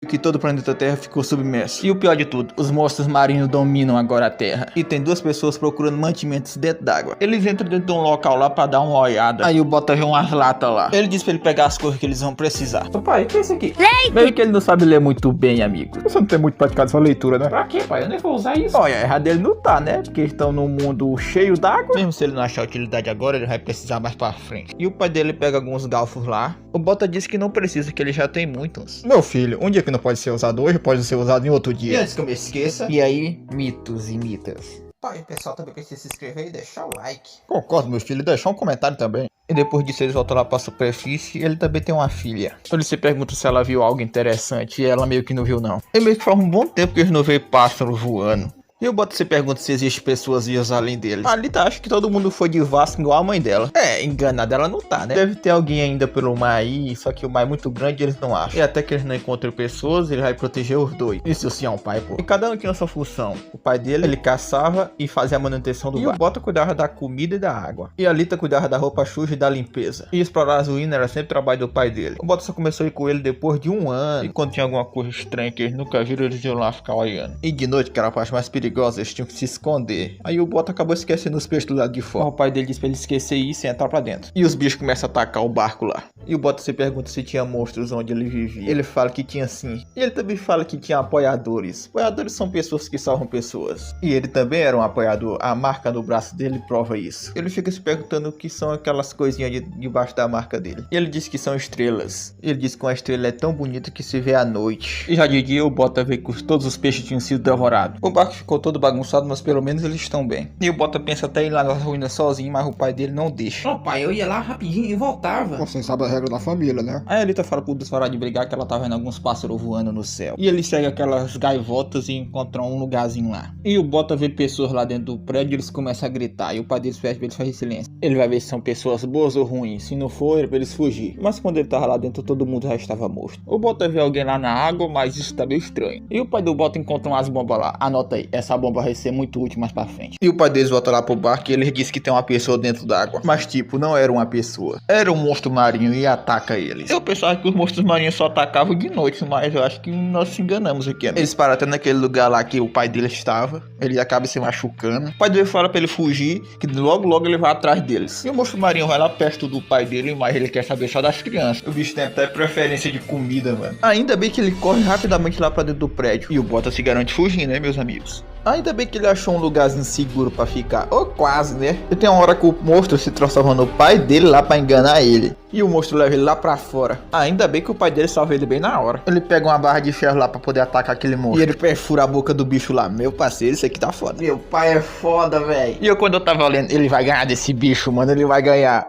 que todo o planeta Terra ficou submerso. E o pior de tudo, os monstros marinhos dominam agora a Terra. E tem duas pessoas procurando mantimentos dentro d'água. Eles entram dentro de um local lá pra dar uma olhada. Aí o Bota vê umas latas lá. Ele diz pra ele pegar as coisas que eles vão precisar. Ô pai, o que é isso aqui? Leite! Meio que ele não sabe ler muito bem, amigo. Você não tem muito praticado sua leitura, né? Pra quê, pai? Eu nem vou usar isso. Olha, errado ele não tá, né? Porque estão num mundo cheio d'água. Mesmo se ele não achar utilidade agora, ele vai precisar mais pra frente. E o pai dele pega alguns galfos lá. O Bota diz que não precisa, que ele já tem muitos. Meu filho, um dia que não pode ser usado hoje, pode ser usado em outro E dia. antes que eu me esqueça, e aí, mitos e mitas. Pai, o pessoal também precisa se inscrever e deixar o like. Concordo, meu filho, deixar um comentário também. E depois disso eles voltam lá pra superfície e ele também tem uma filha. Ele se pergunta se ela viu algo interessante e ela meio que não viu não. E meio que faz um bom tempo que eles não veem pássaro voando. E o Bota se pergunta se existe pessoas vivas além deles. A Alita acha que todo mundo foi de Vasco igual a mãe dela. É, enganada ela não tá, né? Deve ter alguém ainda pelo mar aí, só que o mar é muito grande e eles não acham. E até que eles não encontram pessoas, ele vai proteger os dois. Isso sim é um pai, pô. E cada um tinha sua função. O pai dele, ele caçava e fazia a manutenção do bar. E o Bota cuidava da comida e da água. E a Alita cuidava da roupa suja e da limpeza. E explorar as ruínas era sempre trabalho do pai dele. O Bota só começou a ir com ele depois de um ano. E quando tinha alguma coisa estranha que eles nunca viram, eles iam lá ficar olhando. E de noite, que era a parte mais perigosa, eles tinham que se esconder. Aí o Bota acabou esquecendo os peixes do lado de fora. O pai dele disse pra ele esquecer isso e entrar pra dentro. E os bichos começam a atacar o barco lá. E o Bota se pergunta se tinha monstros onde ele vivia. Ele fala que tinha sim. E ele também fala que tinha apoiadores. Apoiadores são pessoas que salvam pessoas. E ele também era um apoiador. A marca no braço dele prova isso. Ele fica se perguntando o que são aquelas coisinhas debaixo da marca dele. E ele diz que são estrelas. Ele diz que uma estrela é tão bonita que se vê à noite. E já de dia o Bota vê que todos os peixes tinham sido devorados. O barco ficou todo bagunçado, mas pelo menos eles estão bem. E o Bota pensa até ir lá nas ruínas sozinho, mas o pai dele não deixa. Ô pai, eu ia lá rapidinho e voltava. Você sabe a regra da família, né? Aí a Alita fala pro Bruce parar de brigar que ela tá vendo alguns pássaros voando no céu. E ele segue aquelas gaivotas e encontra um lugarzinho lá. E o Bota vê pessoas lá dentro do prédio e eles começam a gritar. E o pai deles pede pra eles fazerem silêncio. Ele vai ver se são pessoas boas ou ruins. Se não for, é pra eles fugir. Mas quando ele tava lá dentro, todo mundo já estava morto. O Bota vê alguém lá na água, mas isso tá meio estranho. E o pai do Bota encontra umas bombas lá. Anota aí, essa bomba vai ser muito útil mais pra frente. E o pai deles volta lá pro barco e ele diz que tem uma pessoa dentro d'água. Mas tipo, não era uma pessoa. Era um monstro marinho e ataca eles. Eu pensava que os monstros marinhos só atacavam de noite, mas eu acho que nós se enganamos aqui, né? Eles param até naquele lugar lá que o pai dele estava. Ele acaba se machucando. O pai dele fala pra ele fugir, que logo ele vai atrás deles. E o monstro marinho vai lá perto do pai dele, mas ele quer saber só das crianças. O bicho tem até preferência de comida, mano. Ainda bem que ele corre rapidamente lá pra dentro do prédio. E o Bota se garante fugindo, né, meus amigos? Ainda bem que ele achou um lugarzinho seguro pra ficar. Ou quase, né? E tem uma hora que o monstro se transforma no pai dele lá pra enganar ele. E o monstro leva ele lá pra fora. Ainda bem que o pai dele salva ele bem na hora. Ele pega uma barra de ferro lá pra poder atacar aquele monstro. E ele perfura a boca do bicho lá. Meu parceiro, isso aqui tá foda. Meu pai é foda, velho. E eu quando eu tava olhando, ele vai ganhar desse bicho, mano. Ele vai ganhar.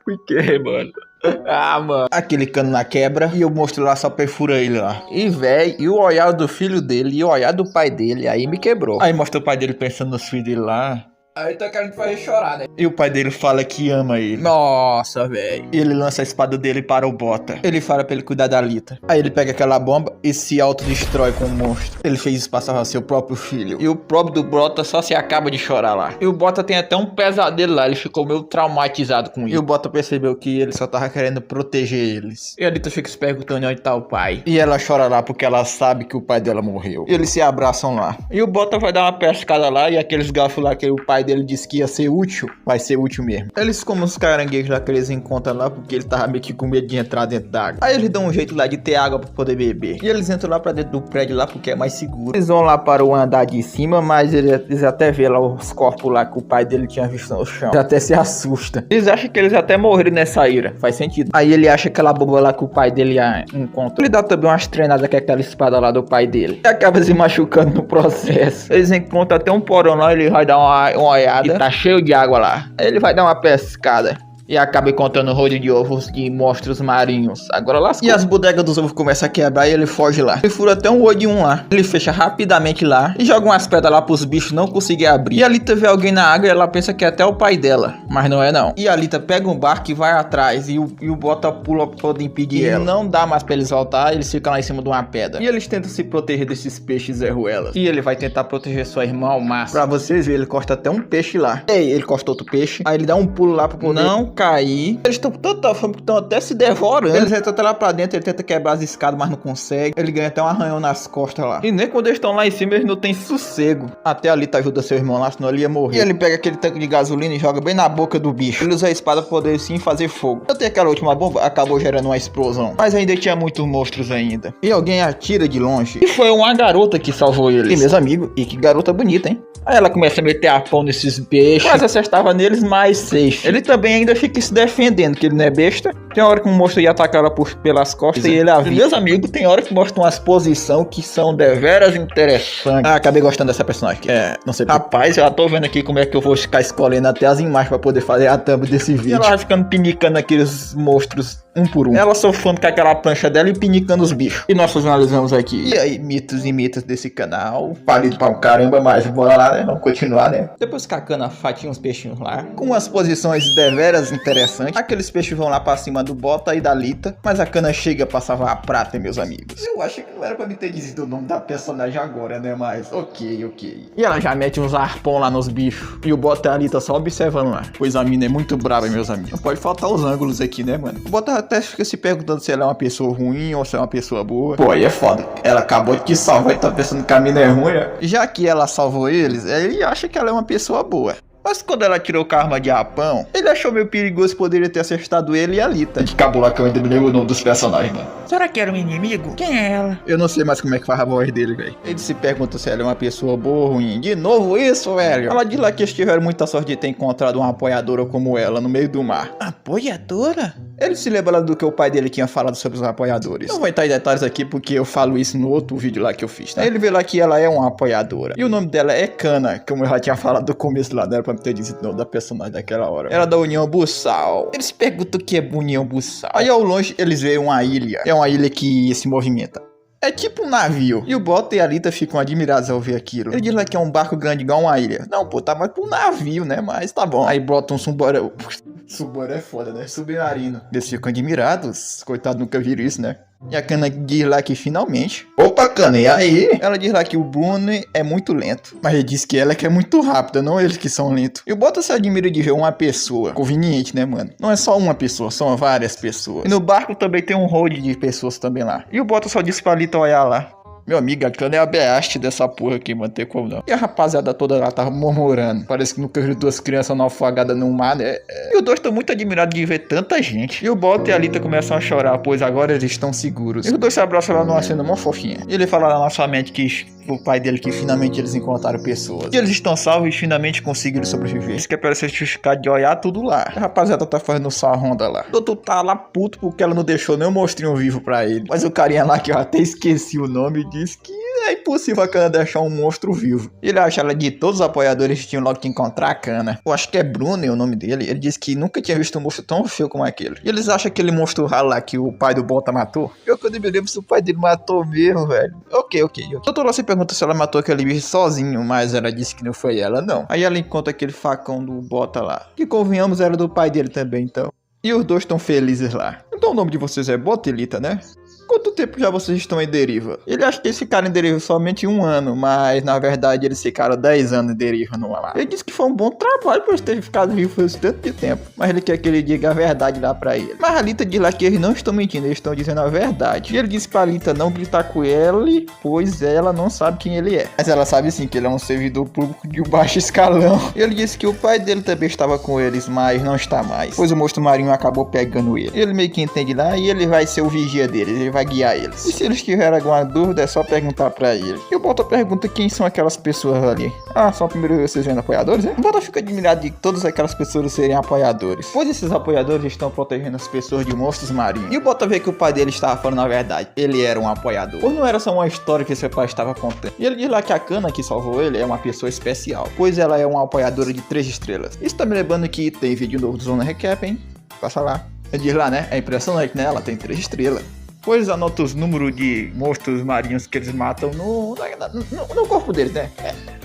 Por que, mano? Ah, mano. Aquele cano na quebra e o monstro lá só perfura ele lá. E véi, e o olhar do filho dele e o olhar do pai dele, aí me quebrou. Aí mostra o pai dele pensando nos filhos dele lá. Aí tá querendo fazer chorar, né? E o pai dele fala que ama ele. Nossa, velho. Ele lança a espada dele para o Bota. Ele fala pra ele cuidar da Alita. Aí ele pega aquela bomba e se autodestrói com o monstro. Ele fez isso passar a seu próprio filho. E o próprio do Bota só se acaba de chorar lá. E o Bota tem até um pesadelo lá. Ele ficou meio traumatizado com isso. E o Bota percebeu que ele só tava querendo proteger eles. E a Alita fica se perguntando onde tá o pai. E ela chora lá porque ela sabe que o pai dela morreu. E eles se abraçam lá. E o Bota vai dar uma pescada lá e aqueles garfos lá que o pai dele disse que ia ser útil, vai ser útil mesmo. Eles comem os caranguejos lá que eles encontram lá, porque ele tava meio que com medo de entrar dentro da água. Aí eles dão um jeito lá de ter água pra poder beber. E eles entram lá pra dentro do prédio lá, porque é mais seguro. Eles vão lá para o andar de cima, mas eles até vê lá os corpos lá que o pai dele tinha visto no chão. Eles até se assusta. Eles acham que eles até morreram nessa ira. Faz sentido. Aí ele acha aquela bomba lá que o pai dele encontra. Ele dá também umas treinadas com aquela espada lá do pai dele. E acaba se machucando no processo. Eles encontram até um porão lá, ele vai dar uma olhada. Tá cheio de água lá. Ele vai dar uma pescada. E acaba encontrando um rolo de ovos de monstros marinhos. Agora lascou. E as bodegas dos ovos começam a quebrar e ele foge lá. Ele fura até um olho de um lá. Ele fecha rapidamente lá e joga umas pedras lá pros bichos não conseguirem abrir. E a Alita vê alguém na água e ela pensa que é até o pai dela. Mas não é não. E a Alita pega um barco e vai atrás. E o Bota pula pra poder impedir ela. Não dá mais pra eles voltar. Eles ficam lá em cima de uma pedra. E eles tentam se proteger desses peixes erruelas. E ele vai tentar proteger sua irmã ao máximo. Pra vocês verem, ele corta até um peixe lá. Ei, ele corta outro peixe. Aí ele dá um pulo lá pra poder... Não cair. Eles estão com tanta fome que estão até se devorando. Eles entram até lá pra dentro, ele tenta quebrar as escadas, mas não consegue. Ele ganha até um arranhão nas costas lá. E nem quando eles estão lá em cima, eles não têm sossego. Até a Alita ajuda seu irmão lá, senão ele ia morrer. E ele pega aquele tanque de gasolina e joga bem na boca do bicho. Ele usa a espada pra poder sim fazer fogo. Até aquela última bomba acabou gerando uma explosão. Mas ainda tinha muitos monstros ainda. E alguém atira de longe. E foi uma garota que salvou eles. E meus amigos, e que garota bonita, hein? Aí ela começa a meter a pão nesses peixes. Quase acertava neles, mas safe. Ele também ainda fica se defendendo, que ele não é besta. Tem hora que um monstro ia atacar ela pelas costas e ele avisa. Meus amigos, tem hora que mostram umas posições que são deveras interessantes. Ah, acabei gostando dessa personagem. Não sei. Rapaz, eu já tô vendo aqui como é que eu vou ficar escolhendo até as imagens pra poder fazer a thumb desse vídeo. E ela vai ficando pinicando aqueles monstros um por um. Ela sofrendo com aquela prancha dela e pinicando os bichos. E nós finalizamos aqui. E aí, mitos e mitos desse canal. Palido pra um caramba, mas bora lá, né? Vamos continuar, né? Depois que a cana fatia uns peixinhos lá, com umas posições deveras interessantes. Aqueles peixes vão lá pra cima do Bota e da Alita, mas a cana chega pra salvar a prata, meus amigos. Eu acho que não era pra me ter dizido o nome da personagem agora, né? Mas ok. E ela já mete uns arpão lá nos bichos. E o Bota e a Alita só observando lá. Pois a mina é muito brava, meus amigos. Não pode faltar os ângulos aqui, né, mano? O Bota até fica se perguntando se ela é uma pessoa ruim ou se é uma pessoa boa. Pô, aí é foda. Ela acabou de te salvar e tá pensando que a mina é ruim, né? Já que ela salvou eles, ele acha que ela é uma pessoa boa. Mas quando ela tirou com a arma de arpão, ele achou meio perigoso poderia ter acertado ele e a Alita. Acabou lá que eu ainda me lembro o nome dos personagens, mano. Será que era um inimigo? Quem é ela? Eu não sei mais como é que faz a voz dele, velho. Ele se pergunta se ela é uma pessoa boa ou ruim. De novo isso, velho. Ela diz lá que eles tiveram muita sorte de ter encontrado uma apoiadora como ela no meio do mar. Apoiadora? Ele se lembra do que o pai dele tinha falado sobre os apoiadores. Não vou entrar em detalhes aqui porque eu falo isso no outro vídeo lá que eu fiz, tá? Ele vê lá que ela é uma apoiadora. E o nome dela é Kana, como eu já tinha falado no começo lá, não era pra me ter dito o nome da personagem daquela hora. Era da União Bussal. Eles perguntam o que é União Bussal. Aí ao longe eles veem uma ilha. É uma ilha que se movimenta. É tipo um navio. E o Bota e a Alita ficam admirados ao ver aquilo. Ele diz lá que é um barco grande igual uma ilha. Não, pô, tá mais pra um navio, né? Mas tá bom. Aí brota um submarino. Submarino é foda, né? Submarino. Eles ficam admirados. Coitado, nunca viram isso, né? E a Kana diz lá que finalmente... Opa, Kana, e aí? Ela diz lá que o Bruno é muito lento. Mas ele diz que ela é que é muito rápida, não eles que são lentos. E o Bota se admira de ver uma pessoa. Conveniente, né, mano? Não é só uma pessoa, são várias pessoas. E no barco também tem um hold de pessoas também lá. E o Bota só disse pra Alita olhar lá. Meu amigo, a Kana é a beaste dessa porra aqui, mano, tem como não. E a rapaziada toda lá tava murmurando. Parece que nunca viu duas crianças naufragadas no mar, né? E os dois estão muito admirados de ver tanta gente. E o Bota e a Alita começam a chorar, pois agora eles estão seguros. E os dois se abraçam lá numa cena mó fofinha. E ele fala lá na sua mente que o pai dele que finalmente eles encontraram pessoas. E eles estão salvos e finalmente conseguiram sobreviver. Isso que é para ser justificado de olhar tudo lá. A rapaziada tá fazendo sua ronda lá. O doutor tá lá puto porque ela não deixou nem o monstrinho vivo pra ele. Mas o carinha lá que eu até esqueci o nome disse que é impossível a Kana deixar um monstro vivo. Ele acha ela de todos os apoiadores tinham logo que encontrar a Kana. Eu acho que é Bruno o nome dele. Ele disse que nunca tinha visto um monstro tão feio como aquele. E eles acham aquele monstro ralo lá que o pai do Bota matou. Eu quando me lembro se o pai dele matou mesmo, velho. Ok. O doutor lá se pergunta se ela matou aquele bicho sozinho, mas ela disse que não foi ela, não. Aí ela encontra aquele facão do Bota lá. Que convenhamos era do pai dele também, então. E os dois estão felizes lá. Então o nome de vocês é Bota e Alita, né? Quanto tempo já vocês estão em deriva? Ele acha que eles ficaram em deriva somente 1 ano, mas na verdade eles ficaram 10 anos em deriva no mar. Ele disse que foi um bom trabalho por eles terem ficado vivos esse tanto de tempo, mas ele quer que ele diga a verdade lá pra ele. Mas a Alita diz lá que eles não estão mentindo, eles estão dizendo a verdade. E ele disse pra Alita não gritar com ele, pois ela não sabe quem ele é. Mas ela sabe sim que ele é um servidor público de baixo escalão. E ele disse que o pai dele também estava com eles, mas não está mais, pois o monstro marinho acabou pegando ele. Ele meio que entende lá e ele vai ser o vigia deles, ele vai guiar eles. E se eles tiverem alguma dúvida, é só perguntar pra ele. E o Bota pergunta quem são aquelas pessoas ali. Ah, são a primeira vez que vocês vendo apoiadores, é? O Bota fica admirado de todas aquelas pessoas serem apoiadores, pois esses apoiadores estão protegendo as pessoas de monstros marinhos. E o Bota vê que o pai dele estava falando a verdade. Ele era um apoiador. Pois não era só uma história que seu pai estava contando. E ele diz lá que a Kana que salvou ele é uma pessoa especial, pois ela é uma apoiadora de 3 estrelas. Isso tá me lembrando que tem vídeo novo do Zona Recap, hein? Passa lá. Ele diz lá, né? É impressionante, né? Ela tem 3 estrelas. Pois anota os números de monstros marinhos que eles matam no corpo deles, né?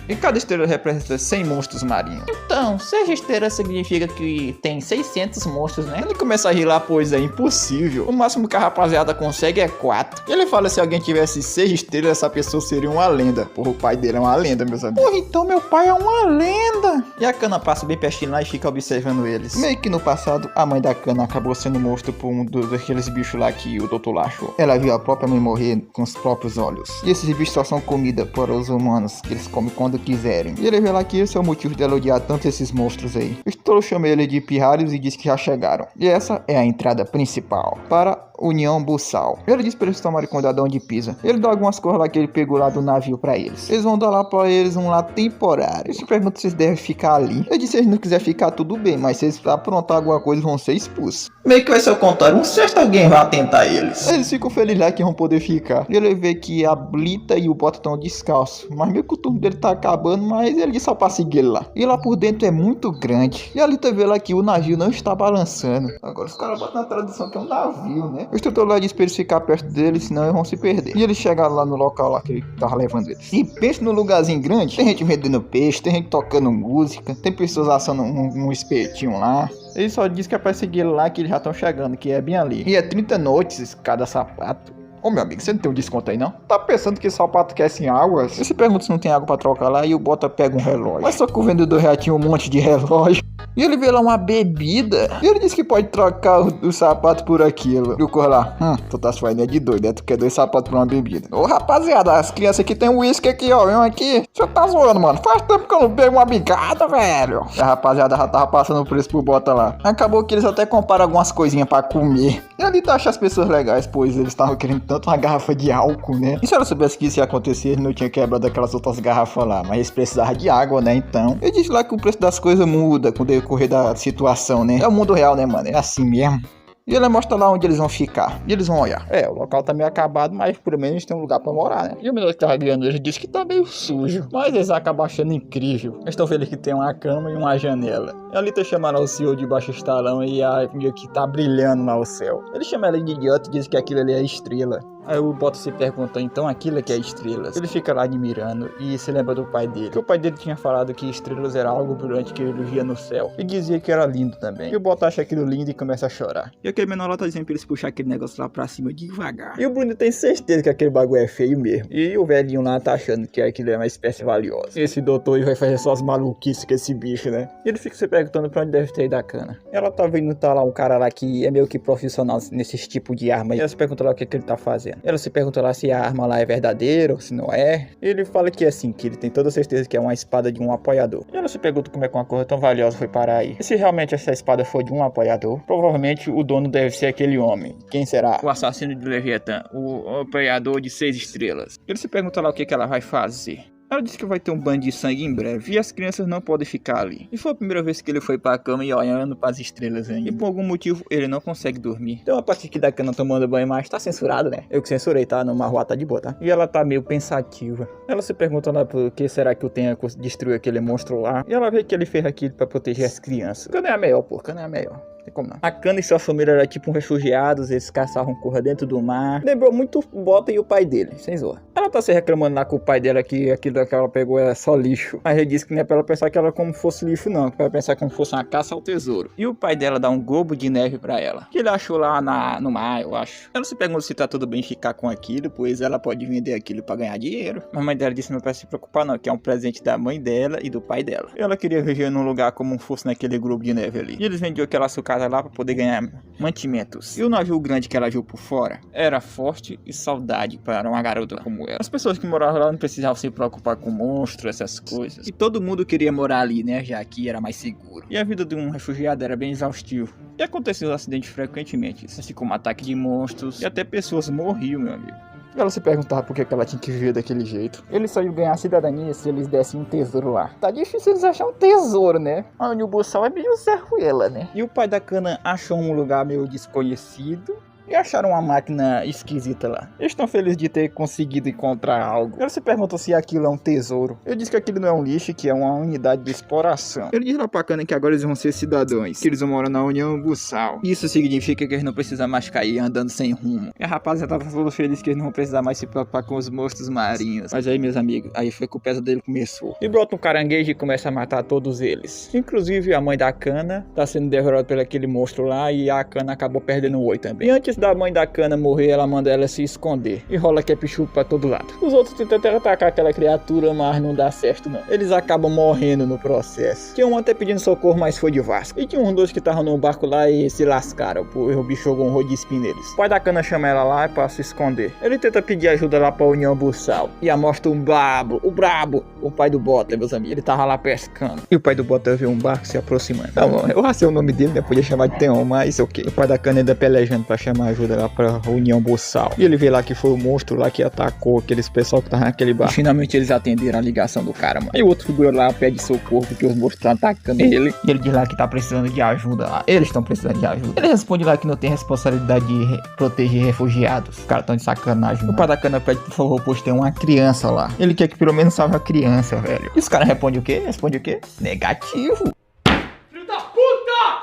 E cada estrela representa 100 monstros marinhos. Então, 6 estrelas significa que tem 600 monstros, né? Ele começa a rir lá, pois é impossível. O máximo que a rapaziada consegue é 4. Ele fala se alguém tivesse 6 estrelas, essa pessoa seria uma lenda. Porra, o pai dele é uma lenda, meus amigos. Porra, então meu pai é uma lenda. E a Cana passa bem pertinho lá e fica observando eles. Meio que no passado, a mãe da Cana acabou sendo morta por um daqueles bichos lá que o doutor lá achou. Ela viu a própria mãe morrer com os próprios olhos. E esses bichos só são comida para os humanos, que eles comem quando quiserem. E ele vê lá que esse é o motivo dela odiar tanto esses monstros aí. O Stroll chama ele de pirralhos e diz que já chegaram. E essa é a entrada principal para União Bussal. Ele diz pra eles tomarem cuidado onde pisa. Ele dá algumas coisas lá que ele pegou lá do navio pra eles. Eles vão dar lá pra eles um lá temporário. Eles se perguntam se eles devem ficar ali. Ele disse que se eles não quiserem ficar tudo bem, mas se eles aprontar alguma coisa vão ser expulsos. Meio que vai ser o contrário, um certo alguém vai atentar eles. Eles ficam felizes lá que vão poder ficar. Ele vê que a Blita e o Bota estão descalços. Mas meio que o turno dele tá acabando, mas ele disse só pra seguir ele lá. E lá por dentro é muito grande. E a Lita vê lá que o navio não está balançando. Agora os caras botam na tradução que é um navio, né? O instrutor lá diz pra eles ficar perto dele, senão eles vão se perder. E eles chegaram lá no local lá que ele tava levando eles. E pensa num lugarzinho grande. Tem gente vendendo peixe, tem gente tocando música, tem pessoas assando um espetinho lá. Ele só diz que é pra seguir lá que eles já estão chegando, que é bem ali. E é 30 noites cada sapato. Ô meu amigo, você não tem um desconto aí não? Tá pensando que sapato quer sem água? Você se pergunta se não tem água pra trocar lá e o Bota pega um relógio. Mas só que o vendedor já tinha um monte de relógio. E ele vê lá uma bebida. E ele disse que pode trocar o sapato por aquilo. E o cor lá, tu tá suando de doido, né? Tu quer 2 sapatos por uma bebida. Ô rapaziada, as crianças aqui tem um uísque aqui, ó. Vem aqui. Você tá zoando, mano. Faz tempo que eu não pego uma bigada, velho. A rapaziada já tava passando o preço pro Bota lá. Acabou que eles até compraram algumas coisinhas pra comer. E ali tá achando as pessoas legais, pois eles estavam querendo tanto uma garrafa de álcool, né? E se ela soubesse que isso ia acontecer, ele não tinha quebrado aquelas outras garrafas lá. Mas eles precisavam de água, né? Então, ele disse lá que o preço das coisas muda com o decorrer da situação, né? É o mundo real, né, mano? É assim mesmo. E ele mostra lá onde eles vão ficar. E eles vão olhar. É, o local tá meio acabado, mas pelo menos tem um lugar pra morar, né? E o menino que tava guiando ele disse que tá meio sujo. Mas eles acabam achando incrível. Eles estão felizes que tem uma cama e uma janela. E ali tá chamando o senhor de baixo estalão e a meio que tá brilhando lá o céu. Ele chama ela de idiota e diz que aquilo ali é estrela. Aí o Bota se pergunta, então aquilo é que é estrelas? Ele fica lá admirando e se lembra do pai dele. Que o pai dele tinha falado que estrelas era algo brilhante que ele via no céu. E dizia que era lindo também. E o Bota acha aquilo lindo e começa a chorar. E aquele menor lá tá dizendo pra eles puxar aquele negócio lá pra cima devagar. E o Bruno tem certeza que aquele bagulho é feio mesmo. E o velhinho lá tá achando que aquilo é uma espécie valiosa. Esse doutor vai fazer só as maluquices com esse bicho, né? E ele fica se perguntando pra onde deve ter ido a Cana. Ela tá vendo tá lá um cara lá que é meio que profissional nesse tipo de arma. E ela se pergunta lá o que ele tá fazendo. Ela se pergunta lá se a arma lá é verdadeira ou se não é. Ele fala que é sim, que ele tem toda certeza que é uma espada de um apoiador. E ela se pergunta como é que uma coisa tão valiosa foi parar aí. E se realmente essa espada for de um apoiador, provavelmente o dono deve ser aquele homem. Quem será? O assassino de Leviatã, o apoiador de 6 estrelas. Ele se pergunta lá o que ela vai fazer. Ela disse que vai ter um banho de sangue em breve e as crianças não podem ficar ali. E foi a primeira vez que ele foi pra cama e olhando para as estrelas ainda. E por algum motivo ele não consegue dormir. Então a parte aqui da Cana tomando banho, mas tá censurado, né? Eu que censurei, tá? No Marruá tá de boa, tá? E ela tá meio pensativa. Ela se pergunta lá por que será que o Tenha destruiu aquele monstro lá. E ela vê que ele fez aquilo pra proteger as crianças. Cana é a melhor, pô. Cana é a melhor. Tem como não. A Cana e sua família era tipo um refugiados, eles caçavam curra dentro do mar. Lembrou muito o Bota e o pai dele, sem zoa. Ela tá se reclamando lá com o pai dela que aquilo que ela pegou é só lixo. Mas ele disse que não é pra ela pensar que ela como fosse lixo não, que pra ela pensar como fosse uma caça ao tesouro. E o pai dela dá um globo de neve pra ela, que ele achou lá no mar, eu acho. Ela se pergunta se tá tudo bem ficar com aquilo, pois ela pode vender aquilo pra ganhar dinheiro. Mas a mãe dela disse não pra se preocupar não, que é um presente da mãe dela e do pai dela. Ela queria viver num lugar como fosse naquele globo de neve ali. E eles vendiam aquela sucata lá pra poder ganhar mantimentos. E o navio grande que ela viu por fora era forte e saudade para uma garota como ela. As pessoas que moravam lá não precisavam se preocupar com monstros, essas coisas. E todo mundo queria morar ali, né? Já que era mais seguro. E a vida de um refugiado era bem exaustivo. E aconteciam acidentes frequentemente, assim como ataque de monstros. E até pessoas morriam, meu amigo. Ela se perguntava por que ela tinha que viver daquele jeito. Eles só iam ganhar cidadania se eles dessem um tesouro lá. Tá difícil eles achar um tesouro, né? A União Bussal é meio serruela, né? E o pai da Cana achou um lugar meio desconhecido. e acharam uma máquina esquisita lá. Eles estão felizes de ter conseguido encontrar algo. Eles se perguntam se aquilo é um tesouro. Eu disse que aquilo não é um lixo, que é uma unidade de exploração. Ele diz lá pra Kana que agora eles vão ser cidadãos, que eles vão morar na União Buçal. Isso significa que eles não precisam mais cair andando sem rumo. E a rapaziada tava toda feliz que eles não vão precisar mais se preocupar com os monstros marinhos. Mas aí, meus amigos, aí foi que o pesadelo começou. E brota um caranguejo e começa a matar todos eles. Inclusive a mãe da Kana tá sendo devorada por aquele monstro lá, e a Kana acabou perdendo o oi também. E antes da mãe da Kana morrer, ela manda ela se esconder. E rola ketchup pra todo lado. Os outros tentam atacar aquela criatura, mas não dá certo não. Eles acabam morrendo no processo. Tinha um até pedindo socorro, mas foi de Vasco. E tinha uns dois que estavam no barco lá e se lascaram, porque o bicho jogou um rodo de espinho neles. O pai da Kana chama ela lá pra se esconder. Ele tenta pedir ajuda lá pra União Buçal. E a mostra um brabo, o pai do Bota, meus amigos. Ele tava lá pescando. E o pai do Bota vê um barco se aproximando. Tá bom, eu racei o nome dele, né? Podia chamar de Theon, mas ok. O pai da Kana ainda pelejando pra chamar ajuda lá pra União Buçal. E ele vê lá que foi o monstro lá que atacou aqueles pessoal que tava naquele barco. E finalmente eles atenderam a ligação do cara, mano. E o outro figura lá pede socorro porque os monstros estão atacando ele. E ele diz lá que tá precisando de ajuda lá. Eles estão precisando de ajuda. Ele responde lá que não tem responsabilidade de proteger refugiados. Os caras tão de sacanagem. O pai da Kana pede por favor, pois tem uma criança lá. Ele quer que pelo menos salve a criança, velho. E os caras respondem o quê? Responde o quê? Negativo.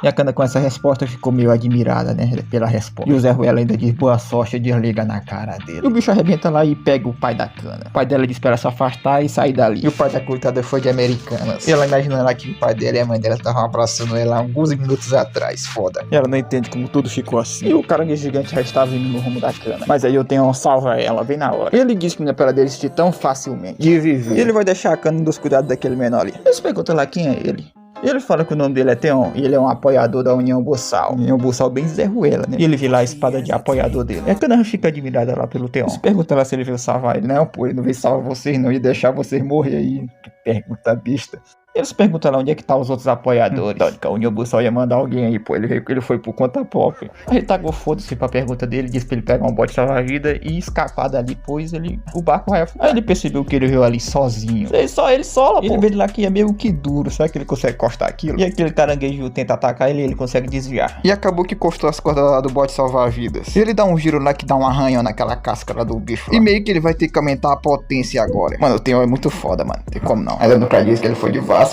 E a Kana com essa resposta ficou meio admirada, né, pela resposta. E o Zé Ruela ainda diz boa sorte e desliga na cara dele. E o bicho arrebenta lá e pega o pai da Kana. O pai dela diz pra ela se afastar e sair dali. E o pai da coitada foi de Americanas. E ela imaginando lá que o pai dela e a mãe dela estavam abraçando ela alguns minutos atrás. Foda. E ela não entende como tudo ficou assim. E o caranguejo gigante já estava indo no rumo da Kana. Mas aí eu tenho um salva ela, bem na hora. Ele diz que não é pra desistir tão facilmente de viver. E ele vai deixar a Kana dos cuidados daquele menor ali. Eles perguntam lá quem é ele. E ele fala que o nome dele é Theon, e ele é um apoiador da União Buçal. União Buçal bem Zé Ruela, né? E ele vê lá a espada de apoiador dele. E a Kana fica admirada lá pelo Theon. Se pergunta lá se ele veio salvar ele. Não, pô, ele não veio salvar vocês não, ia deixar vocês morrer aí. Que pergunta besta. Eles perguntam lá onde é que tá os outros apoiadores. Que a União Buçal ia mandar alguém aí, pô. Ele foi por conta própria. Aí ele tagou foda-se pra pergunta dele, disse pra ele pegar um bote salva-vida e escapar dali, pois o barco vai afundar. Aí ele percebeu que ele veio ali sozinho. Só ele sola, pô. Ele vê lá que é meio que duro, será que ele consegue cortar aquilo? E aquele caranguejo tenta atacar ele e ele consegue desviar. E acabou que cortou as cordas lá do bote salva-vidas. Ele dá um giro lá que dá um arranhão naquela casca lá do bicho lá. E meio que ele vai ter que aumentar a potência agora. Mano, o Theon é muito foda, mano. Não tem como não. Ainda nunca disse que ele foi de Vasco.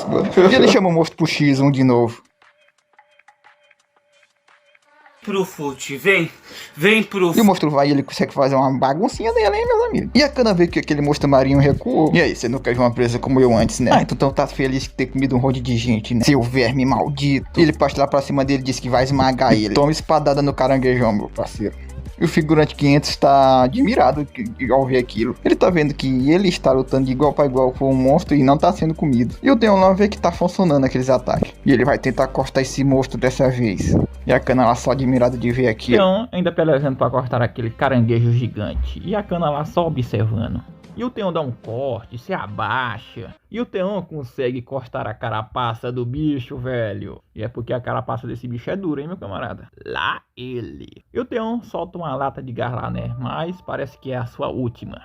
E ele chama o monstro pro X1 de novo. Profute, vem pro... E o monstro vai e ele consegue fazer uma baguncinha dele, hein, meus amigos? E a Kana vê que aquele monstro marinho recuou. E aí, você nunca viu uma presa como eu antes, né? Ah, então tá feliz de ter comido um monte de gente, né? Seu verme maldito. E ele parte lá pra cima dele e diz que vai esmagar ele. Toma espadada no caranguejão, meu parceiro. E o figurante 500 está admirado ao ver aquilo. Ele tá vendo que ele está lutando de igual para igual com um monstro e não tá sendo comido. E o Theon lá vê que tá funcionando aqueles ataques. E ele vai tentar cortar esse monstro dessa vez. E a Kana lá só admirada de ver aquilo. Theon ainda pelejando para cortar aquele caranguejo gigante. E a Kana lá só observando. E o Theon dá um corte, se abaixa. E o Theon consegue cortar a carapaça do bicho, velho. E é porque a carapaça desse bicho é dura, hein, meu camarada? Lá ele. E o Theon solta uma lata de gás lá, né? Mas parece que é a sua última.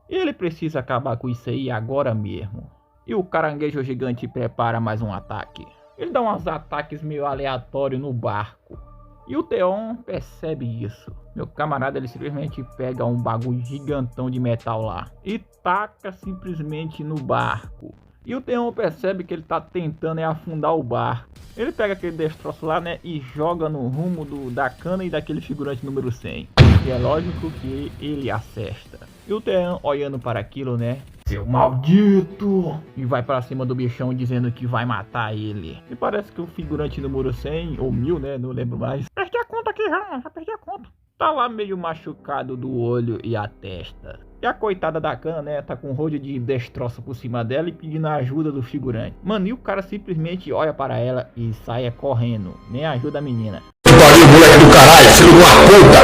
E ele precisa acabar com isso aí agora mesmo. E o caranguejo gigante prepara mais um ataque. Ele dá uns ataques meio aleatórios no barco. E o Theon percebe isso. Meu camarada, ele simplesmente pega um bagulho gigantão de metal lá e taca simplesmente no barco. E o Theon percebe que ele tá tentando afundar o barco. Ele pega aquele destroço lá, né, e joga no rumo da Kana e daquele figurante número 100. E é lógico que ele acerta. E o Theon olhando para aquilo, né, seu maldito! E vai pra cima do bichão dizendo que vai matar ele. E parece que o figurante número 100 ou 1000, né, não lembro mais. Perdi a conta aqui já perdi a conta. Tá lá meio machucado do olho e a testa. E a coitada da Kana, né, tá com um rodo de destroço por cima dela e pedindo a ajuda do figurante. Mano, e o cara simplesmente olha para ela e sai correndo. Nem ajuda a menina. Pariu, moleque do caralho, filho de uma puta!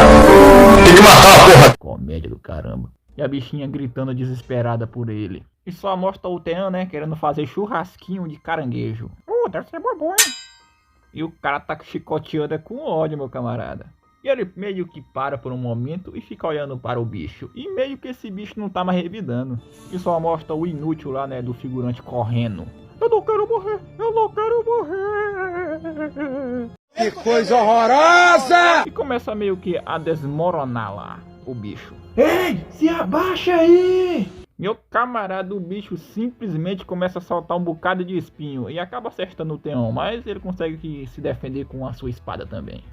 Tem que matar a porra! Comédia do caramba. E a bichinha gritando desesperada por ele. E só mostra o Theon, né, querendo fazer churrasquinho de caranguejo. Deve ser bom, hein? E o cara tá chicoteando com ódio, meu camarada. E ele meio que para por um momento e fica olhando para o bicho. E meio que esse bicho não tá mais revidando. E só mostra o inútil lá, né, do figurante correndo. Eu não quero morrer, eu não quero morrer. Que coisa horrorosa! E começa meio que a desmoronar lá o bicho. Ei, se abaixa aí! Meu camarada, o bicho simplesmente começa a soltar um bocado de espinho e acaba acertando o Theon, mas ele consegue se defender com a sua espada também.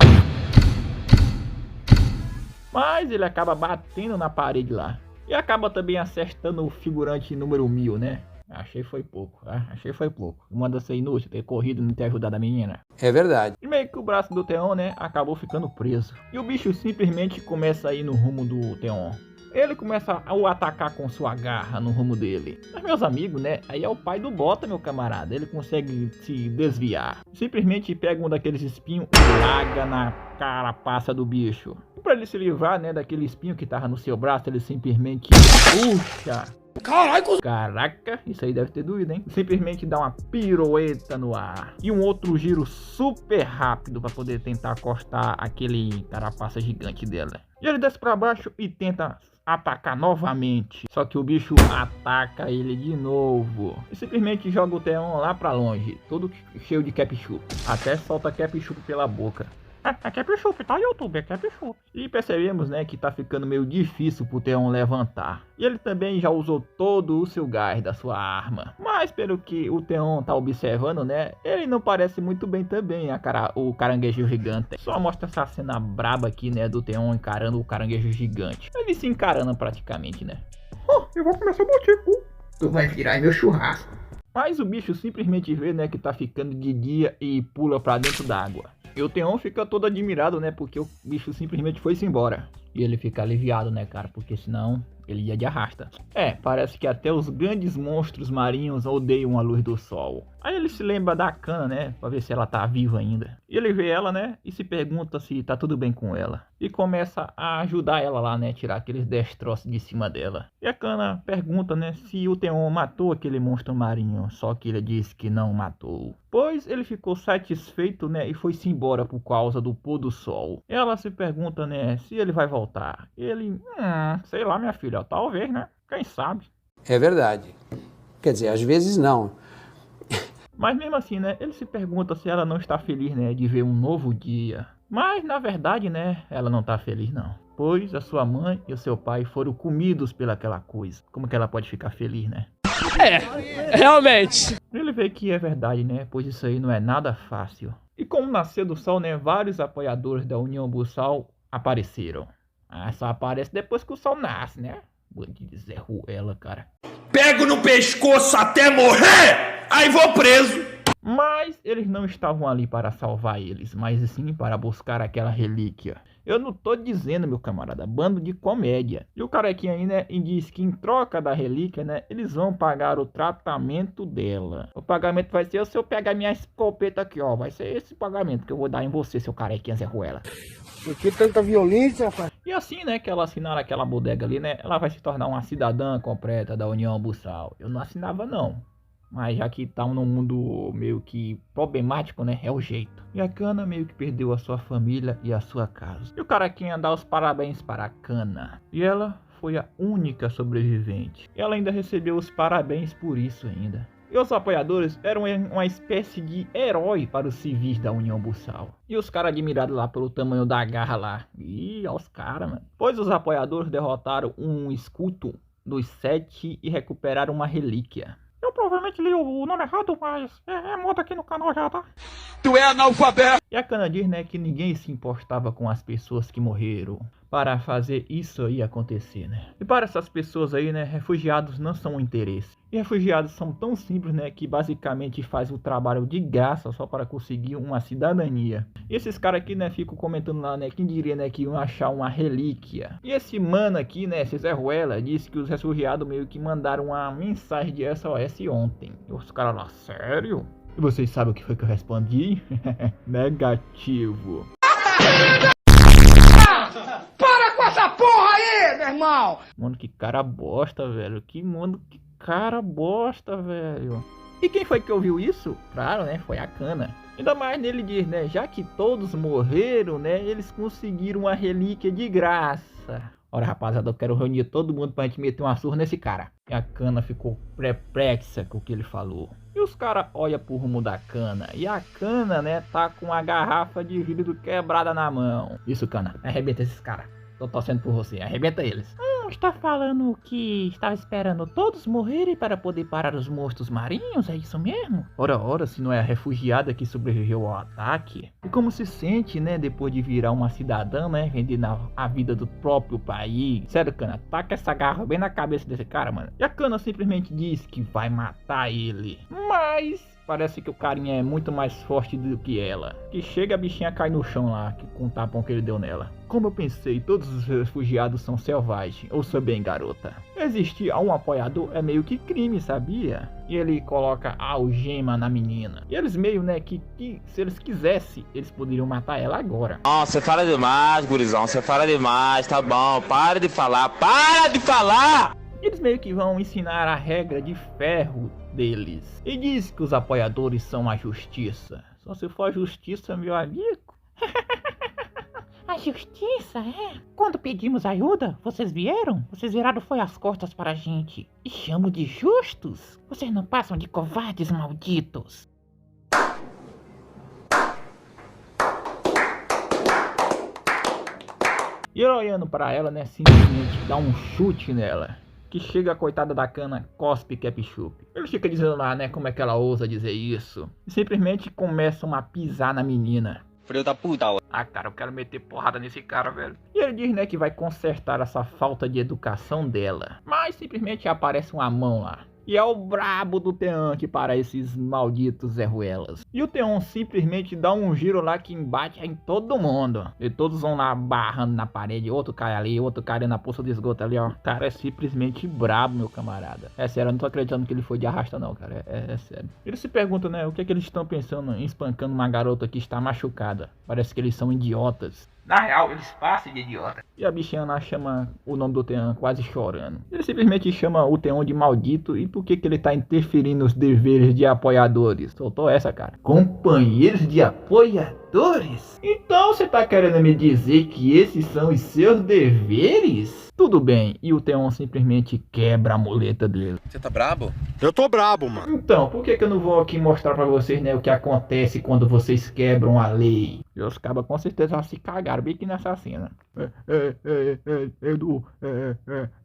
Mas ele acaba batendo na parede lá. E acaba também acertando o figurante número 1000, né? Achei foi pouco, tá? Achei foi pouco. Manda ser inútil ter corrido e não ter ajudado a menina. É verdade. E meio que o braço do Theon, né, acabou ficando preso. E o bicho simplesmente começa a ir no rumo do Theon. Ele começa a o atacar com sua garra no rumo dele. Mas meus amigos, né, aí é o pai do Bota, meu camarada. Ele consegue se desviar. Simplesmente pega um daqueles espinhos e larga na carapaça do bicho. E pra ele se livrar, né, daquele espinho que tava no seu braço, ele simplesmente puxa. Caraca, isso aí deve ter doído, hein? Simplesmente dá uma pirueta no ar. E um outro giro super rápido para poder tentar acostar aquele carapaça gigante dela. E ele desce para baixo e tenta atacar novamente. Só que o bicho ataca ele de novo. E simplesmente joga o Theon lá para longe. Todo cheio de ketchup. Até solta ketchup pela boca. É ketchup, tá, YouTube? É ketchup. E percebemos, né, que tá ficando meio difícil pro Theon levantar. E ele também já usou todo o seu gás da sua arma. Mas pelo que o Theon tá observando, né, ele não parece muito bem também, o caranguejo gigante. Só mostra essa cena braba aqui, né, do Theon encarando o caranguejo gigante. Ele se encarando praticamente, né. Eu vou começar a bater, pô. Tu vai virar meu churrasco. Mas o bicho simplesmente vê, né, que tá ficando de dia e pula pra dentro d'água. E o Theon fica todo admirado, né, porque o bicho simplesmente foi-se embora. E ele fica aliviado, né, cara, porque senão ele ia de arrasta. Parece que até os grandes monstros marinhos odeiam a luz do sol. Aí ele se lembra da Akana, né, pra ver se ela tá viva ainda. E ele vê ela, né, e se pergunta se tá tudo bem com ela. E começa a ajudar ela lá, né, tirar aqueles destroços de cima dela. E a Akana pergunta, né, se o Theon matou aquele monstro marinho, só que ele disse que não matou. Pois ele ficou satisfeito, né, e foi-se embora por causa do pôr do sol. Ela se pergunta, né, se ele vai voltar. Ele, sei lá, minha filha, talvez, né, quem sabe. É verdade. Quer dizer, às vezes não. Mas mesmo assim, né, ele se pergunta se ela não está feliz, né, de ver um novo dia. Mas, na verdade, né, ela não está feliz, não. Pois a sua mãe e o seu pai foram comidos pelaquela coisa. Como que ela pode ficar feliz, né? Realmente. Ele vê que é verdade, né, pois isso aí não é nada fácil. E com o nascer do sol, né, vários apoiadores da União Buçal apareceram. Só aparece depois que o sol nasce, né? Bandido Zé Ruela, cara. Pego no pescoço até morrer, aí vou preso. Mas eles não estavam ali para salvar eles, mas sim para buscar aquela relíquia. Eu não tô dizendo, meu camarada, bando de comédia. E o carequinha aí, né, diz que em troca da relíquia, né, eles vão pagar o tratamento dela. O pagamento vai ser se eu pegar minha escopeta aqui, ó. Vai ser esse pagamento que eu vou dar em você, seu carequinha Zé Ruela. Por que tanta violência, rapaz? E assim, né, que ela assinar aquela bodega ali, né, ela vai se tornar uma cidadã completa da União Buçal. Eu não assinava, não. Mas já que tá num mundo meio que problemático, né, é o jeito. E a Akana meio que perdeu a sua família e a sua casa. E o carequinha dá os parabéns para a Akana. E ela foi a única sobrevivente. E ela ainda recebeu os parabéns por isso ainda. E os apoiadores eram uma espécie de herói para os civis da União Buçal. E os caras admirados lá pelo tamanho da garra lá. Ih, olha os caras, mano. Pois os apoiadores derrotaram um escudo dos 7 e recuperaram uma relíquia. Eu provavelmente li o nome errado, mas é moda aqui no canal já, tá? Tu é analfabeto. E a Akana diz, né, que ninguém se importava com as pessoas que morreram para fazer isso aí acontecer, né? E para essas pessoas aí, né, refugiados não são um interesse. E refugiados são tão simples, né, que basicamente faz o trabalho de graça só para conseguir uma cidadania. E esses caras aqui, né, ficam comentando lá, né, quem diria, né, que iam achar uma relíquia. E esse mano aqui, né, esse Zé Ruela, disse que os refugiados meio que mandaram uma mensagem de SOS ontem. E os caras lá, sério? E vocês sabem o que foi que eu respondi? Negativo. Para com essa porra aí, meu irmão! Mano, que cara bosta, velho. Que cara bosta, velho. E quem foi que ouviu isso? Claro, né? Foi a Akana. Ainda mais nele diz, né? Já que todos morreram, né? Eles conseguiram uma relíquia de graça. Ora, rapaziada, eu quero reunir todo mundo pra gente meter uma surra nesse cara. E a Cana ficou perplexa com o que ele falou. E os caras olham pro rumo da Cana. E a Cana, né, tá com a garrafa de vidro quebrada na mão. Isso, Cana, arrebenta esses caras. Tô torcendo por você, arrebenta eles. Está falando que estava esperando todos morrerem para poder parar os monstros marinhos, é isso mesmo? Ora, se não é a refugiada que sobreviveu ao ataque. E como se sente, né, depois de virar uma cidadã, né, vendendo a vida do próprio país. Sério, Cana, taca essa garra bem na cabeça desse cara, mano. E a Cana simplesmente diz que vai matar ele. Mas parece que o carinha é muito mais forte do que ela. Que chega, a bichinha cai no chão lá, com o tapão que ele deu nela. Como eu pensei, todos os refugiados são selvagens. Ouça bem, garota. Existir um apoiador é meio que crime, sabia? E ele coloca a algema na menina. E eles meio, né, que se eles quisessem, eles poderiam matar ela agora. Não, você fala demais, gurizão. Você fala demais, tá bom. Para de falar, para de falar! Eles meio que vão ensinar a regra de ferro deles. E diz que os apoiadores são a justiça. Só se for a justiça, meu amigo. A justiça, é? Quando pedimos ajuda, vocês vieram? Vocês viraram foi as costas para a gente. E chamo de justos? Vocês não passam de covardes malditos. E ele olhando pra ela, né, simplesmente dá um chute nela. Que chega a coitada da Cana, cospe ketchup. Ele fica dizendo lá, né, como é que ela ousa dizer isso. E simplesmente começam a pisar na menina. Filho da puta, ó. Ah, cara, eu quero meter porrada nesse cara, velho. E ele diz, né, que vai consertar essa falta de educação dela. Mas simplesmente aparece uma mão lá. E é o brabo do Theon que para esses malditos Zé Ruelas. E o Theon simplesmente dá um giro lá que embate em todo mundo. E todos vão lá barrando na parede. Outro cai ali, outro cai ali na poça de esgoto ali, ó. Cara, é simplesmente brabo, meu camarada. É sério, eu não tô acreditando que ele foi de arrasta não, cara. É sério. Ele se pergunta, né, o que é que eles estão pensando em espancando uma garota que está machucada. Parece que eles são idiotas. Na real, eles passam de idiota. E a bichinha lá chama o nome do Theon quase chorando. Ele simplesmente chama o Theon de maldito. E por que ele tá interferindo nos deveres de apoiadores? Soltou essa, cara. Companheiros de apoiadores? Então você tá querendo me dizer que esses são os seus deveres? Tudo bem, e o Theon simplesmente quebra a muleta dele. Você tá brabo? Eu tô brabo, mano. Então, por que eu não vou aqui mostrar pra vocês, né, o que acontece quando vocês quebram a lei? E os cabas com certeza se cagaram bem aqui nessa cena. Edu,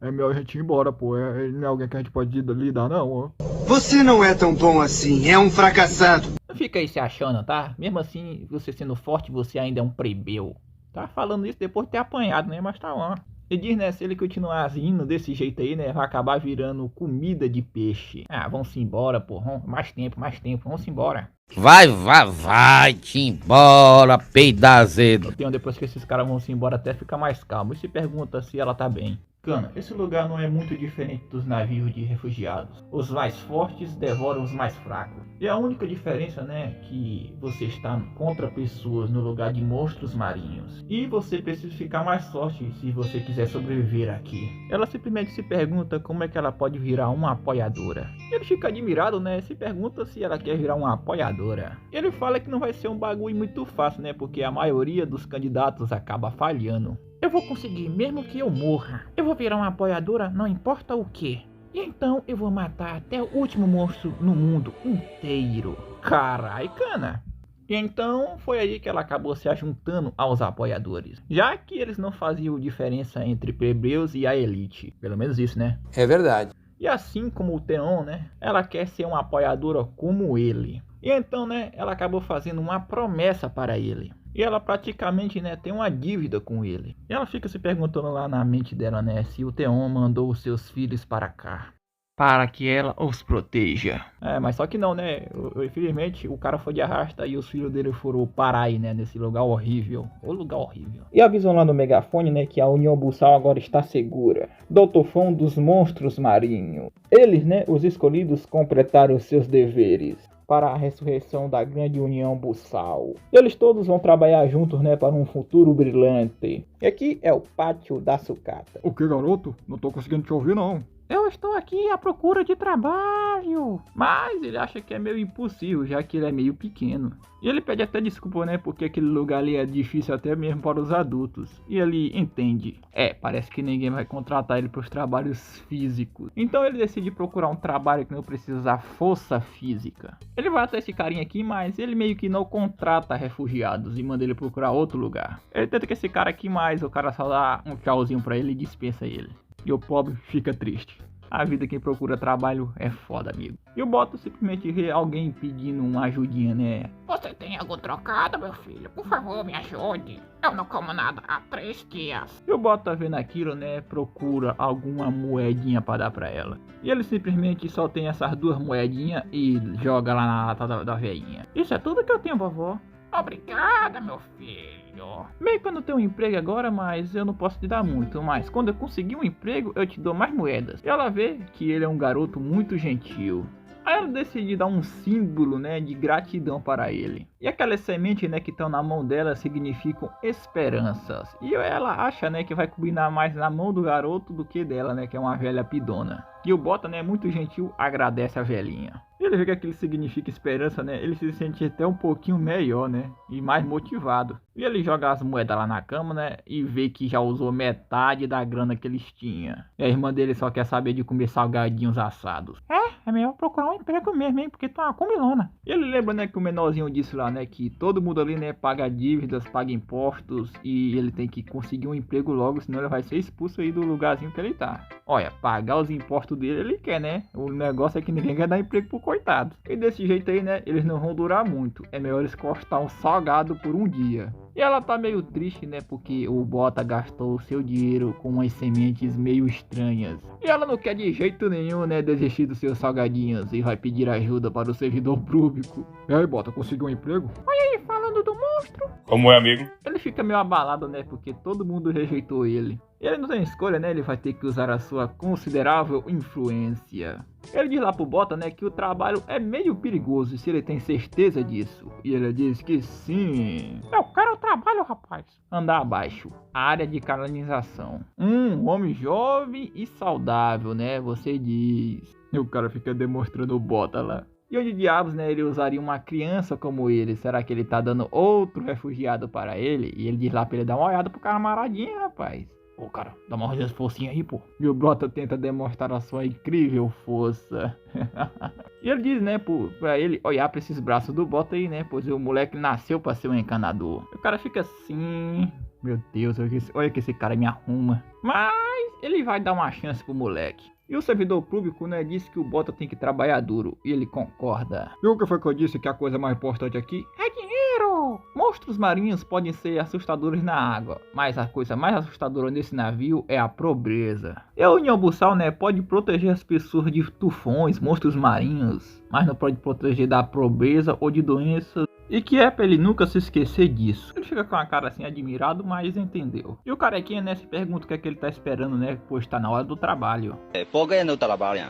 é melhor a gente ir embora, pô. Não é alguém que a gente pode lidar, não, ó. Você não é tão bom assim, é um fracassado. Não fica aí se achando, tá? Mesmo assim, você sendo forte, você ainda é um plebeu. Tá falando isso depois de ter apanhado, né? Mas tá lá. Ele diz, né, se ele continuar indo desse jeito aí, né, vai acabar virando comida de peixe. Ah, vamos embora, porra. Mais tempo, vamos embora. Vai-te embora, peida azedo. Então, depois que esses caras vão embora, até fica mais calmo. E se pergunta se ela tá bem. Cana, esse lugar não é muito diferente dos navios de refugiados. Os mais fortes devoram os mais fracos. E a única diferença, né, que você está contra pessoas no lugar de monstros marinhos. E você precisa ficar mais forte se você quiser sobreviver aqui. Ela simplesmente se pergunta como é que ela pode virar uma apoiadora. Ele fica admirado, né, se pergunta se ela quer virar uma apoiadora. Ele fala que não vai ser um bagulho muito fácil, né, porque a maioria dos candidatos acaba falhando. Eu vou conseguir, mesmo que eu morra. Eu vou virar uma apoiadora, não importa o que. E então eu vou matar até o último monstro no mundo inteiro. Carai, Cana. E então foi aí que ela acabou se ajuntando aos apoiadores. Já que eles não faziam diferença entre plebeus e a elite. Pelo menos isso, né? É verdade. E assim como o Theon, né? Ela quer ser uma apoiadora como ele. E então, né? Ela acabou fazendo uma promessa para ele. E ela praticamente, né, tem uma dívida com ele. E ela fica se perguntando lá na mente dela, né, se o Theon mandou os seus filhos para cá. Para que ela os proteja. Mas só que não, né, infelizmente o cara foi de arrasta e os filhos dele foram parar aí, né, nesse lugar horrível. O lugar horrível. E avisam lá no megafone, né, que a União Buçal agora está segura. Do tufão dos monstros marinhos. Eles, né, os escolhidos, completaram os seus deveres para a ressurreição da grande União Buçal. Eles todos vão trabalhar juntos, né, para um futuro brilhante. E aqui é o pátio da sucata. O que, garoto? Não tô conseguindo te ouvir, não. Eu estou aqui à procura de trabalho. Mas ele acha que é meio impossível, já que ele é meio pequeno. E ele pede até desculpa, né, porque aquele lugar ali é difícil até mesmo para os adultos. E ele entende. Parece que ninguém vai contratar ele para os trabalhos físicos. Então ele decide procurar um trabalho que não precisa usar força física. Ele vai até esse carinha aqui, mas ele meio que não contrata refugiados e manda ele procurar outro lugar. Ele tenta com esse cara aqui, mas o cara só dá um tchauzinho pra ele e dispensa ele. E o pobre fica triste. A vida quem procura trabalho é foda, amigo. E o Bota simplesmente vê alguém pedindo uma ajudinha, né? Você tem algum trocado, meu filho? Por favor, me ajude. Eu não como nada há 3 dias. E o Bota vendo aquilo, né? Procura alguma moedinha pra dar pra ela. E ele simplesmente só tem essas 2 moedinhas e joga lá na lata da velhinha. Isso é tudo que eu tenho, vovó. Obrigada, meu filho. Meio que eu não tenho um emprego agora, mas eu não posso te dar muito. Mas quando eu conseguir um emprego, eu te dou mais moedas. E ela vê que ele é um garoto muito gentil. Aí ela decide dar um símbolo, né, de gratidão para ele. E aquelas sementes, né, que estão na mão dela significam esperanças. E ela acha, né, que vai combinar mais na mão do garoto do que dela, né, que é uma velha pidona. E o Bota, né, muito gentil, agradece a velhinha. Ele vê que aquilo significa esperança, né? Ele se sente até um pouquinho melhor, né? E mais motivado. E ele joga as moedas lá na cama, né? E vê que já usou metade da grana que eles tinham. E a irmã dele só quer saber de comer salgadinhos assados. É melhor procurar um emprego mesmo, hein? Porque tu é uma comilona. E ele lembra, né, que o menorzinho disse lá, né? Que todo mundo ali, né, paga dívidas, paga impostos. E ele tem que conseguir um emprego logo, senão ele vai ser expulso aí do lugarzinho que ele tá. Olha, pagar os impostos dele ele quer, né? O negócio é que ninguém quer dar emprego pro coitado. E desse jeito aí, né, eles não vão durar muito. É melhor eles cortar um salgado por um dia. E ela tá meio triste, né, porque o Bota gastou o seu dinheiro com umas sementes meio estranhas. E ela não quer de jeito nenhum, né, desistir dos seus salgadinhos e vai pedir ajuda para o servidor público. E aí, Bota, conseguiu um emprego? Olha aí, falando do monstro. Como é, amigo? Ele fica meio abalado, né, porque todo mundo rejeitou ele. Ele não tem escolha, né, ele vai ter que usar a sua considerável influência. Ele diz lá pro Bota, né, que o trabalho é meio perigoso, se ele tem certeza disso. E ele diz que sim. Eu quero o trabalho, rapaz. Andar abaixo. Área de canalização. Um homem jovem e saudável, né, você diz. E o cara fica demonstrando o Bota lá. E onde diabos, né, ele usaria uma criança como ele? Será que ele tá dando outro refugiado para ele? E ele diz lá pra ele dar uma olhada pro camaradinha, rapaz. Ô, cara, dá uma forcinha aí, pô. E o Bota tenta demonstrar a sua incrível força. E ele diz, né, pra ele olhar pra esses braços do Bota aí, né? Pois o moleque nasceu pra ser um encanador. O cara fica assim... Meu Deus, olha que esse cara me arruma. Mas ele vai dar uma chance pro moleque. E o servidor público, né, disse que o Bota tem que trabalhar duro. E ele concorda. E o que foi que eu disse que a coisa mais importante aqui é dinheiro? Monstros marinhos podem ser assustadores na água, mas a coisa mais assustadora nesse navio é a pobreza. E a União Buçal, né, pode proteger as pessoas de tufões, monstros marinhos, mas não pode proteger da pobreza ou de doenças. E que é pra ele nunca se esquecer disso. Ele fica com a cara assim admirado, mas entendeu. E o carequinha, né, se pergunta o que é que ele tá esperando, né, pois tá na hora do trabalho. Por que não trabalha?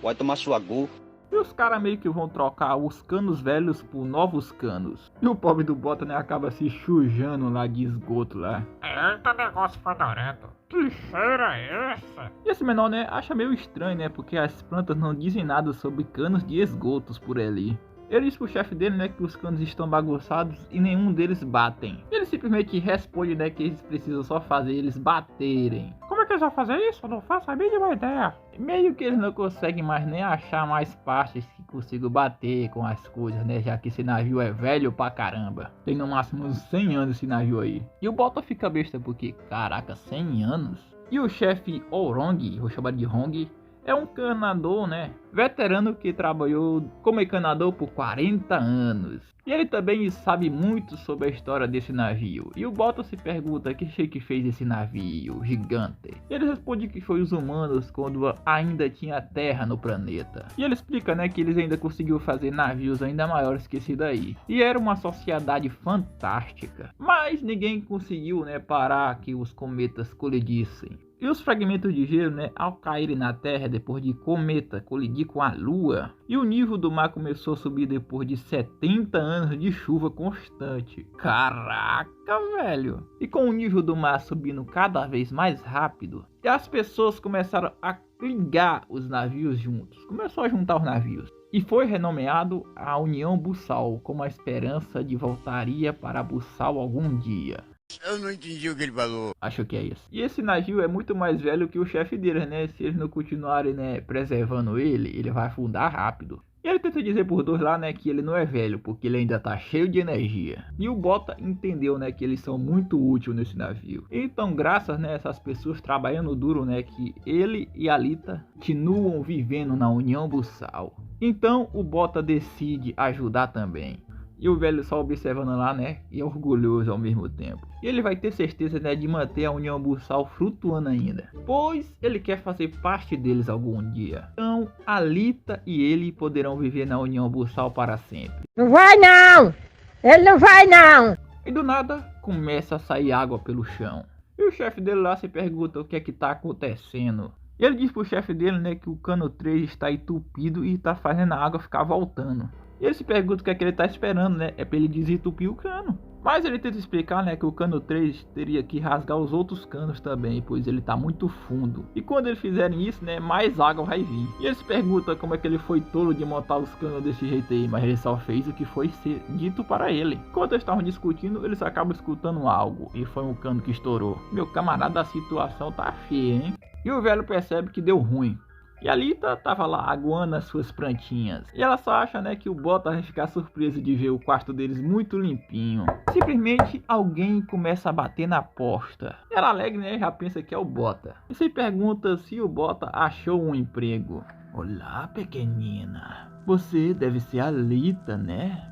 Vai tomar sua gu. E os caras meio que vão trocar os canos velhos por novos canos. E o pobre do Bota, né, acaba se sujando lá de esgoto lá. Eita, negócio fedorento. Que cheira é essa? E esse menor, né, acha meio estranho, né, porque as plantas não dizem nada sobre canos de esgotos por ali. Ele diz pro chefe dele, né, que os canos estão bagunçados e nenhum deles batem. Ele simplesmente responde, né, que eles precisam só fazer eles baterem. Como é que eles vão fazer isso? Eu não faço a mínima ideia. Meio que eles não conseguem mais nem achar mais partes que consigam bater com as coisas, né, já que esse navio é velho pra caramba. Tem no máximo uns 100 anos esse navio aí. E o Bota fica besta porque, caraca, 100 anos? E o chefe Orong, vou chamar de Hong, é um encanador, né, veterano que trabalhou como encanador por 40 anos. E ele também sabe muito sobre a história desse navio. E o Bota se pergunta que foi que fez esse navio gigante. E ele responde que foi os humanos quando ainda tinha terra no planeta. E ele explica, né, que eles ainda conseguiram fazer navios ainda maiores que esse daí. E era uma sociedade fantástica. Mas ninguém conseguiu, né, parar que os cometas colidissem. E os fragmentos de gelo, né, ao caírem na Terra depois de cometa colidir com a Lua, e o nível do mar começou a subir depois de 70 anos de chuva constante. Caraca, velho! E com o nível do mar subindo cada vez mais rápido, e as pessoas começaram a ligar os navios juntos. Começou a juntar os navios. E foi renomeado a União Bussal, como a esperança de voltaria para Bussal algum dia. Eu não entendi o que ele falou. Acho que é isso. E esse navio é muito mais velho que o chefe deles, né? Se eles não continuarem, né, preservando ele vai afundar rápido. E ele tenta dizer por dois lá, né, que ele não é velho, porque ele ainda tá cheio de energia. E o Bota entendeu, né, que eles são muito úteis nesse navio. Então, graças, né, a essas pessoas trabalhando duro, né, que ele e a Alita continuam vivendo na União Bussal. Então, o Bota decide ajudar também. E o velho só observando lá, né, e é orgulhoso ao mesmo tempo. E ele vai ter certeza, né, de manter a União Bussal flutuando ainda, pois ele quer fazer parte deles algum dia. Então, Alita e ele poderão viver na União Bussal para sempre. Não vai não! Ele não vai não! E do nada, começa a sair água pelo chão. E o chefe dele lá se pergunta o que é que tá acontecendo. E ele diz pro chefe dele, né, que o cano 3 está entupido e tá fazendo a água ficar voltando. E ele se pergunta o que é que ele tá esperando, né? É pra ele desentupir o cano. Mas ele tenta explicar, né, que o cano 3 teria que rasgar os outros canos também, pois ele tá muito fundo. E quando eles fizerem isso, né, mais água vai vir. E ele se pergunta como é que ele foi tolo de montar os canos desse jeito aí, mas ele só fez o que foi ser dito para ele. Enquanto eles estavam discutindo, eles acabam escutando algo, e foi um cano que estourou. Meu camarada, a situação tá feia, hein? E o velho percebe que deu ruim. E a Alita tava lá aguando as suas plantinhas. E ela só acha, né, que o Bota vai ficar surpreso de ver o quarto deles muito limpinho. Simplesmente alguém começa a bater na porta. E ela alegre, né, já pensa que é o Bota. E se pergunta se o Bota achou um emprego. Olá, pequenina. Você deve ser a Alita, né?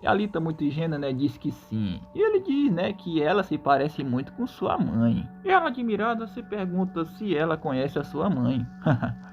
E a Alita, muito ingênua, né, diz que sim. E ele diz, né, que ela se parece muito com sua mãe. E ela, admirada, se pergunta se ela conhece a sua mãe.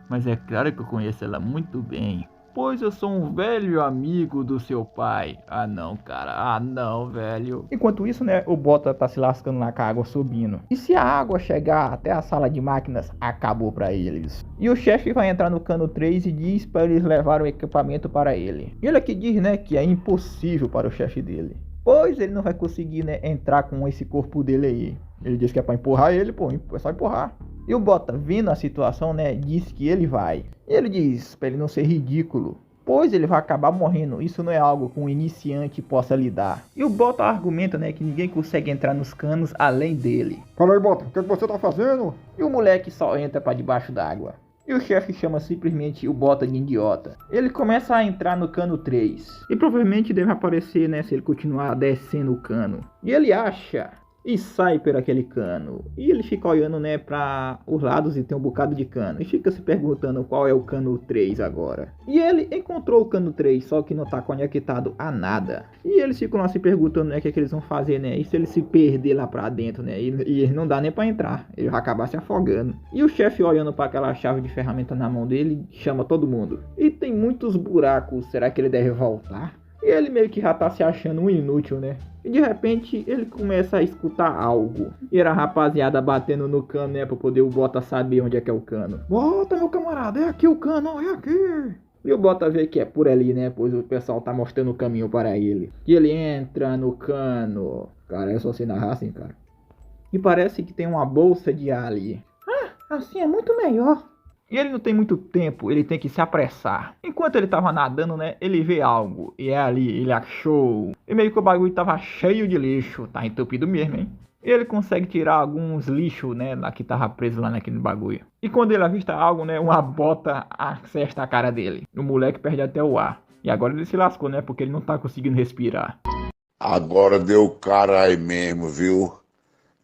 Mas é claro que eu conheço ela muito bem, pois eu sou um velho amigo do seu pai. Ah não, cara, ah não, velho. Enquanto isso, né, o Bota tá se lascando lá com a água subindo. E se a água chegar até a sala de máquinas, acabou pra eles. E o chefe vai entrar no cano 3 e diz para eles levarem o equipamento para ele. E ele aqui diz, né, que é impossível para o chefe dele, pois ele não vai conseguir, né, entrar com esse corpo dele aí. Ele diz que é pra empurrar ele, pô, é só empurrar. E o Bota, vendo a situação, né, diz que ele vai. E ele diz para ele não ser ridículo, pois ele vai acabar morrendo. Isso não é algo que um iniciante possa lidar. E o Bota argumenta, né, que ninguém consegue entrar nos canos além dele. Fala aí, Bota, o que você tá fazendo? E o moleque só entra para debaixo d'água. E o chefe chama simplesmente o Bota de idiota. Ele começa a entrar no cano 3. E provavelmente deve aparecer, né, se ele continuar descendo o cano. E ele acha e sai por aquele cano. E ele fica olhando, né, para os lados e tem um bocado de cano. E fica se perguntando qual é o cano 3 agora. E ele encontrou o cano 3, só que não tá conectado a nada. E eles ficam lá se perguntando, né, o que é que eles vão fazer, né? E se ele se perder lá pra dentro, né? E não dá nem pra entrar. Ele vai acabar se afogando. E o chefe, olhando para aquela chave de ferramenta na mão dele, chama todo mundo. E tem muitos buracos. Será que ele deve voltar? E ele meio que já tá se achando um inútil, né? E de repente ele começa a escutar algo. E era a rapaziada batendo no cano, né? Pra poder o Bota saber onde é que é o cano. Bota, meu camarada, é aqui o cano, é aqui. E o Bota vê que é por ali, né? Pois o pessoal tá mostrando o caminho para ele. E ele entra no cano. Cara, é só se narrar assim, cara. E parece que tem uma bolsa de ar ali. Ah, assim é muito melhor. E ele não tem muito tempo, ele tem que se apressar. Enquanto ele tava nadando, né, ele vê algo. E é ali, ele achou. E meio que o bagulho tava cheio de lixo. Tá entupido mesmo, hein? E ele consegue tirar alguns lixos, né, lá que tava preso lá naquele bagulho. E quando ele avista algo, né, uma bota acerta a cara dele. O moleque perde até o ar. E agora ele se lascou, né, porque ele não tá conseguindo respirar. Agora deu caralho mesmo, viu?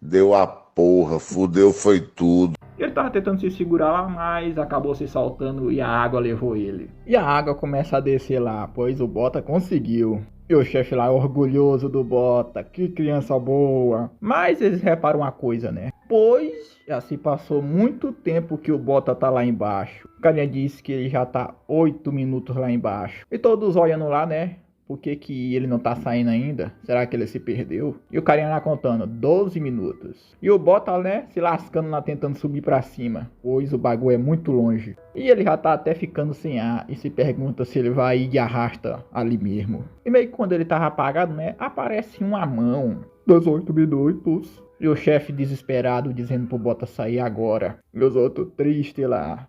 Deu a porra, fudeu foi tudo. Ele tava tentando se segurar lá, mas acabou se soltando e a água levou ele. E a água começa a descer lá, pois o Bota conseguiu. E o chefe lá orgulhoso do Bota, que criança boa. Mas eles reparam uma coisa, né? Pois já se passou muito tempo que o Bota tá lá embaixo. O carinha disse que ele já tá 8 minutos lá embaixo. E todos olhando lá, né? Por que ele não tá saindo ainda? Será que ele se perdeu? E o carinha lá contando 12 minutos. E o Bota, né, se lascando lá tentando subir pra cima, pois o bagulho é muito longe. E ele já tá até ficando sem ar e se pergunta se ele vai ir de arrasta ali mesmo. E meio que quando ele tava apagado, né, aparece uma mão. 18 minutos. E o chefe desesperado dizendo pro Bota sair agora. E os outros tristes lá.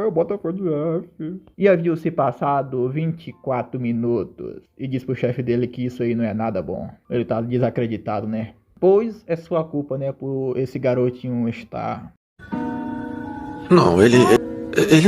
O Bota foi de F. E haviam se passado 24 minutos. E diz pro chefe dele que isso aí não é nada bom. Ele tá desacreditado, né? Pois é sua culpa, né? Por esse garotinho estar... Não, ele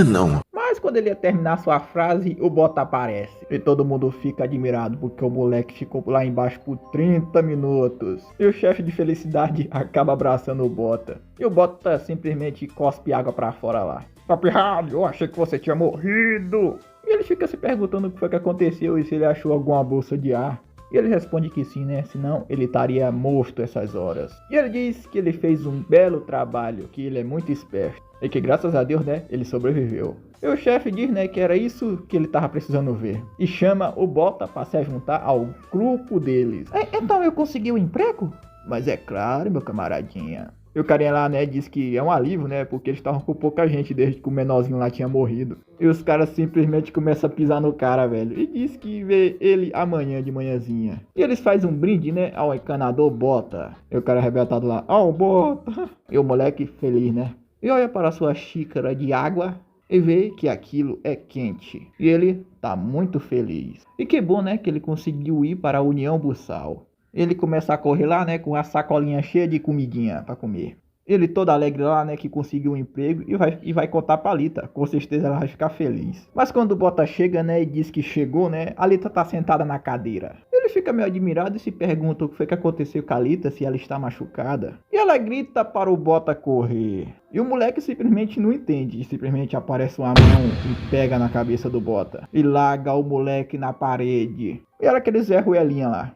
não. Mas quando ele ia terminar sua frase, o Bota aparece. E todo mundo fica admirado, porque o moleque ficou lá embaixo por 30 minutos. E o chefe de felicidade acaba abraçando o Bota. E o Bota simplesmente cospe água pra fora lá. Papirralho, eu achei que você tinha morrido. E ele fica se perguntando o que foi que aconteceu e se ele achou alguma bolsa de ar. E ele responde que sim, né? Senão ele estaria morto essas horas. E ele diz que ele fez um belo trabalho, que ele é muito esperto. E que graças a Deus, né, ele sobreviveu. E o chefe diz, né, que era isso que ele tava precisando ver. E chama o Bota para se juntar ao grupo deles. Então eu consegui um emprego? Mas é claro, meu camaradinha. E o carinha lá, né, diz que é um alívio, né, porque eles estavam com pouca gente desde que o menorzinho lá tinha morrido. E os caras simplesmente começam a pisar no cara, velho. E diz que vê ele amanhã de manhãzinha. E eles fazem um brinde, né, ao encanador Bota. E o cara arrebentado lá, Bota. E o moleque feliz, né. E olha para sua xícara de água e vê que aquilo é quente. E ele tá muito feliz. E que bom, né, que ele conseguiu ir para a União Buçal. Ele começa a correr lá, né, com a sacolinha cheia de comidinha para comer. Ele todo alegre lá, né, que conseguiu um emprego e vai contar pra Lita. Com certeza ela vai ficar feliz. Mas quando o Bota chega, né, e diz que chegou, né, a Lita tá sentada na cadeira. Ele fica meio admirado e se pergunta o que foi que aconteceu com a Lita, se ela está machucada. E ela grita para o Bota correr. E o moleque simplesmente não entende. E simplesmente aparece uma mão e pega na cabeça do Bota. E larga o moleque na parede. E era aquele Zé Ruelinha lá.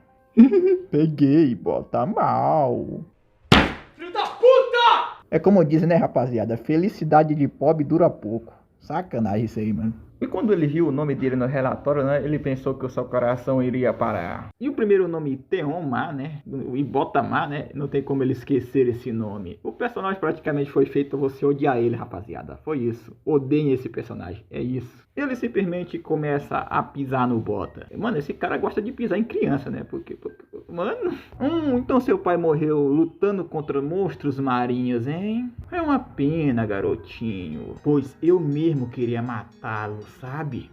Peguei, Bota mal. Filho da puta! É como dizem, né, rapaziada? Felicidade de pobre dura pouco. Sacanagem isso aí, mano. E quando ele viu o nome dele no relatório, né, ele pensou que o seu coração iria parar. E o primeiro nome, Teon-ma, né, e Bota-ma, né, não tem como ele esquecer esse nome. O personagem praticamente foi feito pra você odiar ele, rapaziada. Foi isso. Odeiem esse personagem. É isso. Ele simplesmente começa a pisar no Bota. Mano, esse cara gosta de pisar em criança, né? Porque mano... então seu pai morreu lutando contra monstros marinhos, hein? É uma pena, garotinho. Pois eu mesmo queria matá-lo, sabe?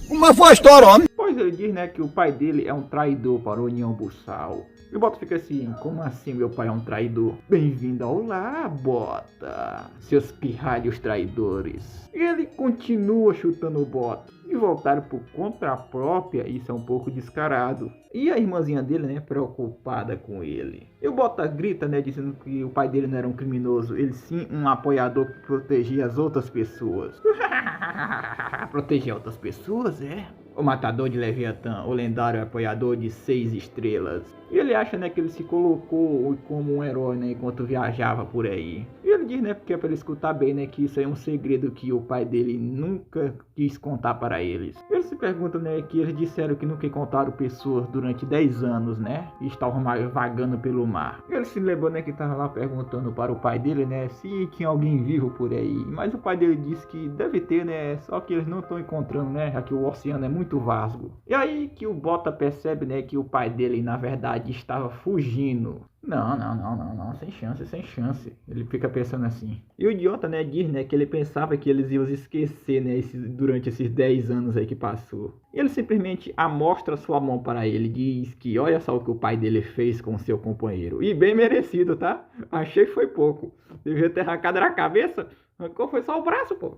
Mas foi a história, homem. Pois ele diz, né, que o pai dele é um traidor para a União Buçal. E o Bota fica assim, como assim meu pai é um traidor? Bem-vindo ao lar, Bota, seus pirralhos traidores. E ele continua chutando o Bota. E voltaram por conta própria, isso é um pouco descarado. E a irmãzinha dele, né, preocupada com ele. E o Bota grita, né, dizendo que o pai dele não era um criminoso, ele sim um apoiador que protegia as outras pessoas. Proteger outras pessoas, é? O matador de Leviatã, o lendário apoiador de 6 estrelas. E ele acha, né, que ele se colocou como um herói, né, enquanto viajava por aí. E ele diz, né, porque é pra ele escutar bem, né, que isso é um segredo que o pai dele nunca quis contar para eles. Ele se pergunta, né, que eles disseram que nunca encontraram pessoas durante 10 anos, né, e estavam vagando pelo mar. E ele se lembrou, né, que tava lá perguntando para o pai dele, né, se tinha alguém vivo por aí. Mas o pai dele disse que deve ter, né, só que eles não estão encontrando, né, já que o oceano é muito vasto. E aí que o Bota percebe, né, que o pai dele, na verdade, estava fugindo. Não, sem chance. Ele fica pensando assim. E o idiota, né, diz, né, que ele pensava que eles iam esquecer, né, durante esses 10 anos aí que passou. E ele simplesmente amostra sua mão para ele, diz que olha só o que o pai dele fez com seu companheiro. E bem merecido, tá? Achei que foi pouco. Devia ter arrancado na cabeça, arrancou foi só o braço, pô.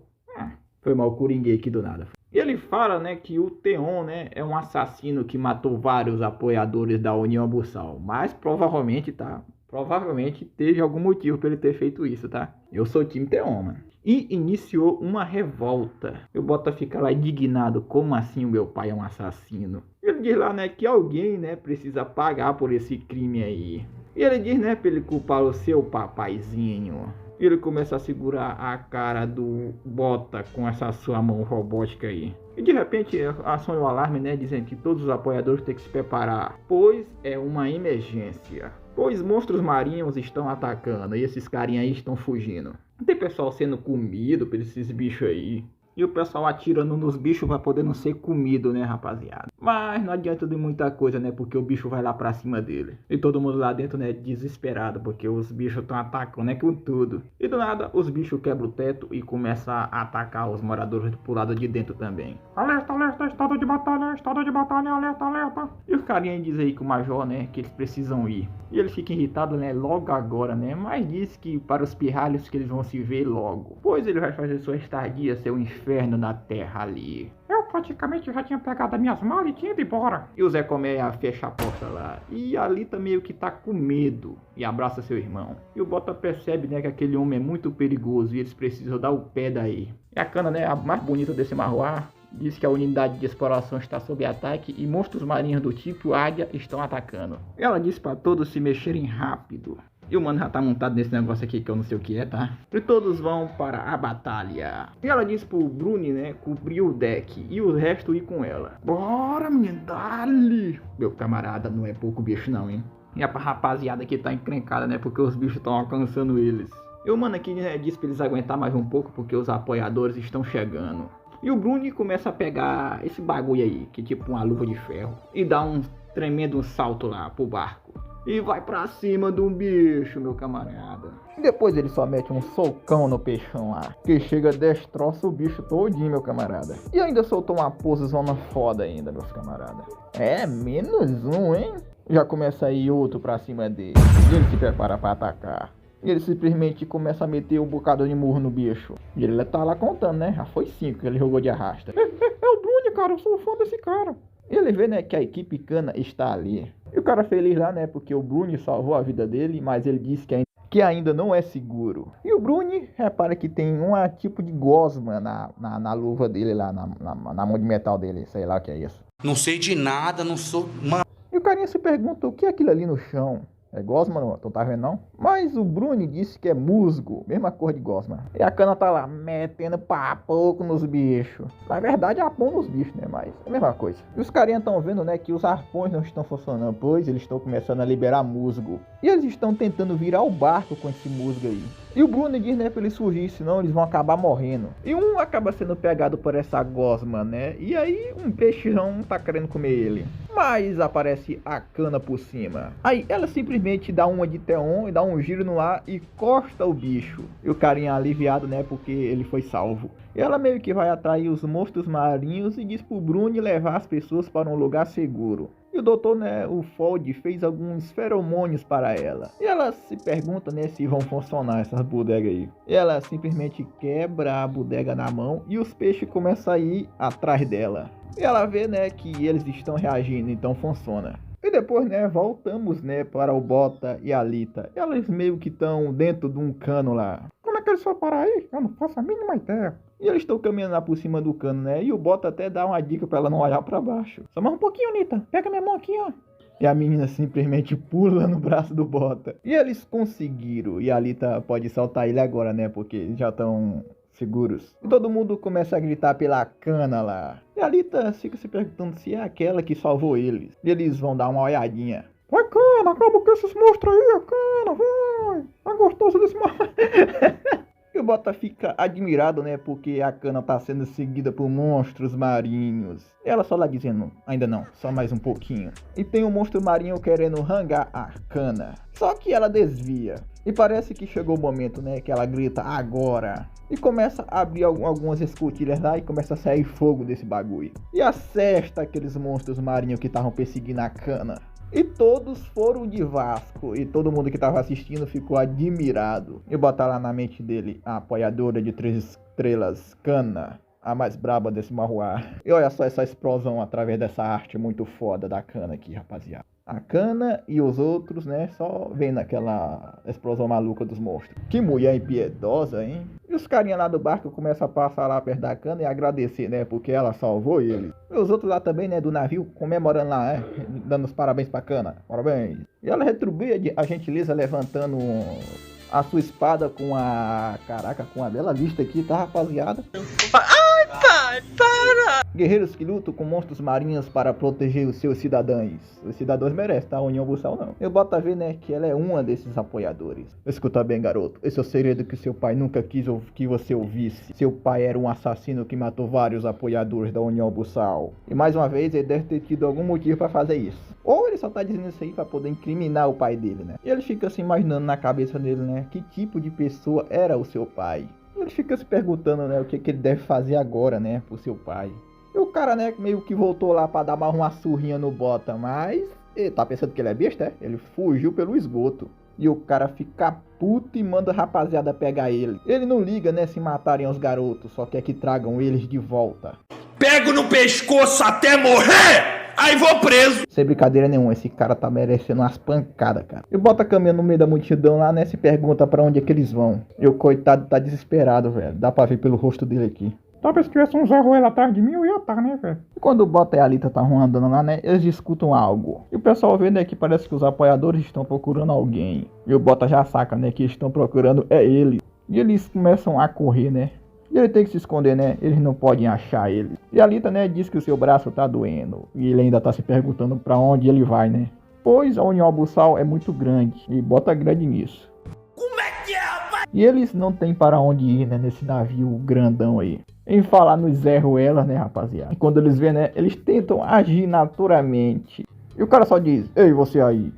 Foi mal, coringuei aqui do nada. E ele fala, né, que o Teon, né, é um assassino que matou vários apoiadores da União Buçal. Mas provavelmente, tá? Provavelmente teve algum motivo para ele ter feito isso, tá? Eu sou o time Teon, mano. E iniciou uma revolta. O Bota fica lá indignado. Como assim o meu pai é um assassino? Ele diz lá, né, que alguém, né, precisa pagar por esse crime aí. E ele diz, né, pra ele culpar o seu papaizinho. E ele começa a segurar a cara do Bota com essa sua mão robótica aí. E de repente aciona o alarme, né, dizendo que todos os apoiadores têm que se preparar, pois é uma emergência. Pois monstros marinhos estão atacando e esses carinha aí estão fugindo. Tem pessoal sendo comido por esses bichos aí. E o pessoal atirando nos bichos pra poder não ser comido, né, rapaziada? Mas não adianta de muita coisa, né? Porque o bicho vai lá pra cima dele. E todo mundo lá dentro, né, desesperado. Porque os bichos estão atacando, né, com tudo. E do nada, os bichos quebram o teto e começam a atacar os moradores pro lado de dentro também. Alerta, alerta, estado de batalha, alerta, alerta. E os carinha diz aí que o major, né, que eles precisam ir. E ele fica irritado, né, logo agora, né? Mas diz que para os pirralhos que eles vão se ver logo. Pois ele vai fazer sua estadia ser um inferno na terra ali. Eu praticamente já tinha pegado as minhas malas e tinha ido embora. E o Zé Colmeia fecha a porta lá. E a Alita meio que tá com medo e abraça seu irmão. E o Bota percebe, né, que aquele homem é muito perigoso e eles precisam dar o pé daí. E a Kana, né, a mais bonita desse marroá, diz que a unidade de exploração está sob ataque e monstros marinhos do tipo águia estão atacando. Ela diz para todos se mexerem rápido. E o mano já tá montado nesse negócio aqui que eu não sei o que é, tá? E todos vão para a batalha. E ela diz pro Bruni, né, cobrir o deck e o resto ir com ela. Bora, menino, dale! Meu camarada, não é pouco bicho não, hein? E a rapaziada aqui tá encrencada, né, porque os bichos estão alcançando eles. E o mano aqui, né, diz pra eles aguentar mais um pouco porque os apoiadores estão chegando. E o Bruni começa a pegar esse bagulho aí, que é tipo uma luva de ferro, e dá um tremendo salto lá pro barco. E vai pra cima de um bicho, meu camarada. E depois ele só mete um socão no peixão lá, que chega, destroça o bicho todinho, meu camarada. E ainda soltou uma posezona foda ainda, meus camaradas. É, menos um, hein? Já começa a ir outro pra cima dele. E ele se prepara pra atacar. E ele simplesmente começa a meter um bocado de murro no bicho. E ele tá lá contando, né? Já foi 5 que ele jogou de arrasta. É o Bruni, cara, eu sou fã desse cara. E ele vê, né, que a equipe Kana está ali. E o cara feliz lá, né, porque o Bruni salvou a vida dele, mas ele disse que ainda não é seguro. E o Bruni repara que tem um tipo de gosma na luva dele lá, na mão de metal dele, sei lá o que é isso. Não sei de nada, não sou... E o carinha se pergunta o que é aquilo ali no chão. É gosma, não? Tu tá vendo não? Mas o Bruni disse que é musgo, mesma cor de gosma. E a Kana tá lá metendo papoco nos bichos. Na verdade é arpão nos bichos, né? Mas é a mesma coisa. E os carinhas estão vendo, né, que os arpões não estão funcionando, pois eles estão começando a liberar musgo. E eles estão tentando virar o barco com esse musgo aí. E o Bruni diz, né, pra eles fugir, senão eles vão acabar morrendo. E um acaba sendo pegado por essa gosma, né? E aí um peixão tá querendo comer ele. Mas aparece a Kana por cima. Aí ela simplesmente dá uma de Theon e dá um giro no ar e corta o bicho. E o carinha aliviado, né, porque ele foi salvo. E ela meio que vai atrair os monstros marinhos e diz pro Bruni levar as pessoas para um lugar seguro. E o doutor, né, o Fold, fez alguns feromônios para ela. E ela se pergunta, né, se vão funcionar essas bodegas aí. E ela simplesmente quebra a bodega na mão e os peixes começam a ir atrás dela. E ela vê, né, que eles estão reagindo, então funciona. E depois, né, voltamos, né, para o Bota e a Alita. Elas meio que estão dentro de um cano lá. Como é que eles foram parar aí? Eu não faço a mínima ideia. E eles estão caminhando lá por cima do cano, né? E o Bota até dá uma dica pra ela não olhar pra baixo. Só mais um pouquinho, Nita. Pega minha mão aqui, ó. E a menina simplesmente pula no braço do Bota. E eles conseguiram. E a Alita pode soltar ele agora, né? Porque já estão seguros. E todo mundo começa a gritar pela Kana lá. E a Alita fica se perguntando se é aquela que salvou eles. E eles vão dar uma olhadinha. Vai, Kana, acaba com esses monstros aí, Kana, vai. Tá gostoso desse monstro. E o Bota fica admirado, né, porque a Kana tá sendo seguida por monstros marinhos. Ela só lá dizendo, ainda não, só mais um pouquinho. E tem um monstro marinho querendo rangar a Kana. Só que ela desvia. E parece que chegou o momento, né, que ela grita, agora. E começa a abrir algumas escotilhas lá e começa a sair fogo desse bagulho. E acerta aqueles monstros marinhos que estavam perseguindo a Kana. E todos foram de Vasco. E todo mundo que estava assistindo ficou admirado. E botar lá na mente dele a apoiadora de 3 estrelas, Kana, a mais braba desse marroá. E olha só essa explosão através dessa arte muito foda da Kana aqui, rapaziada. A Kana e os outros, né, só vendo aquela explosão maluca dos monstros. Que mulher impiedosa, hein? E os carinha lá do barco começam a passar lá perto da Kana e agradecer, né, porque ela salvou ele. E os outros lá também, né, do navio, comemorando lá, né, dando os parabéns pra Kana. Parabéns. E ela retribui a gentileza levantando a sua espada com a... Caraca, com a bela vista aqui, tá, rapaziada? Ai, pai, para! Guerreiros que lutam com monstros marinhos para proteger os seus cidadãos. Os cidadãos merecem, tá? A União Bussal não. Eu boto a ver, né, que ela é uma desses apoiadores. Escuta bem, garoto. Esse é o segredo que seu pai nunca quis que você ouvisse. Seu pai era um assassino que matou vários apoiadores da União Bussal. E mais uma vez, ele deve ter tido algum motivo para fazer isso. Ou ele só tá dizendo isso aí pra poder incriminar o pai dele, né? E ele fica se imaginando na cabeça dele, né, que tipo de pessoa era o seu pai. Ele fica se perguntando, né, o que ele deve fazer agora, né, pro seu pai. E o cara, né, meio que voltou lá pra dar mais uma surrinha no Bota, mas ele tá pensando que ele é besta, é? Ele fugiu pelo esgoto. E o cara fica puto e manda a rapaziada pegar ele. Ele não liga, né, se matarem os garotos, só quer que tragam eles de volta. Pego no pescoço até morrer! Aí vou preso! Sem brincadeira nenhuma, esse cara tá merecendo umas pancadas, cara. E Bota caminhando no meio da multidão lá, né, se pergunta pra onde é que eles vão. E o coitado tá desesperado, velho. Dá pra ver pelo rosto dele aqui. Talvez se tivesse um Zé Ruela atrás de mim, eu ia estar, né, velho? E quando o Bota e a Alita tá andando lá, né, eles discutem algo. E o pessoal vê, né, que parece que os apoiadores estão procurando alguém. E o Bota já saca, né, que estão procurando é ele. E eles começam a correr, né. E ele tem que se esconder, né? Eles não podem achar ele. E a Alita, né, diz que o seu braço tá doendo. E ele ainda tá se perguntando pra onde ele vai, né? Pois a União Bussal é muito grande. E Bota grande nisso. Como é que é, rapaz? E eles não tem para onde ir, né? Nesse navio grandão aí. Em falar nos Zé Ruela, né, rapaziada? E quando eles vêem, né? Eles tentam agir naturalmente. E o cara só diz: ei, você aí.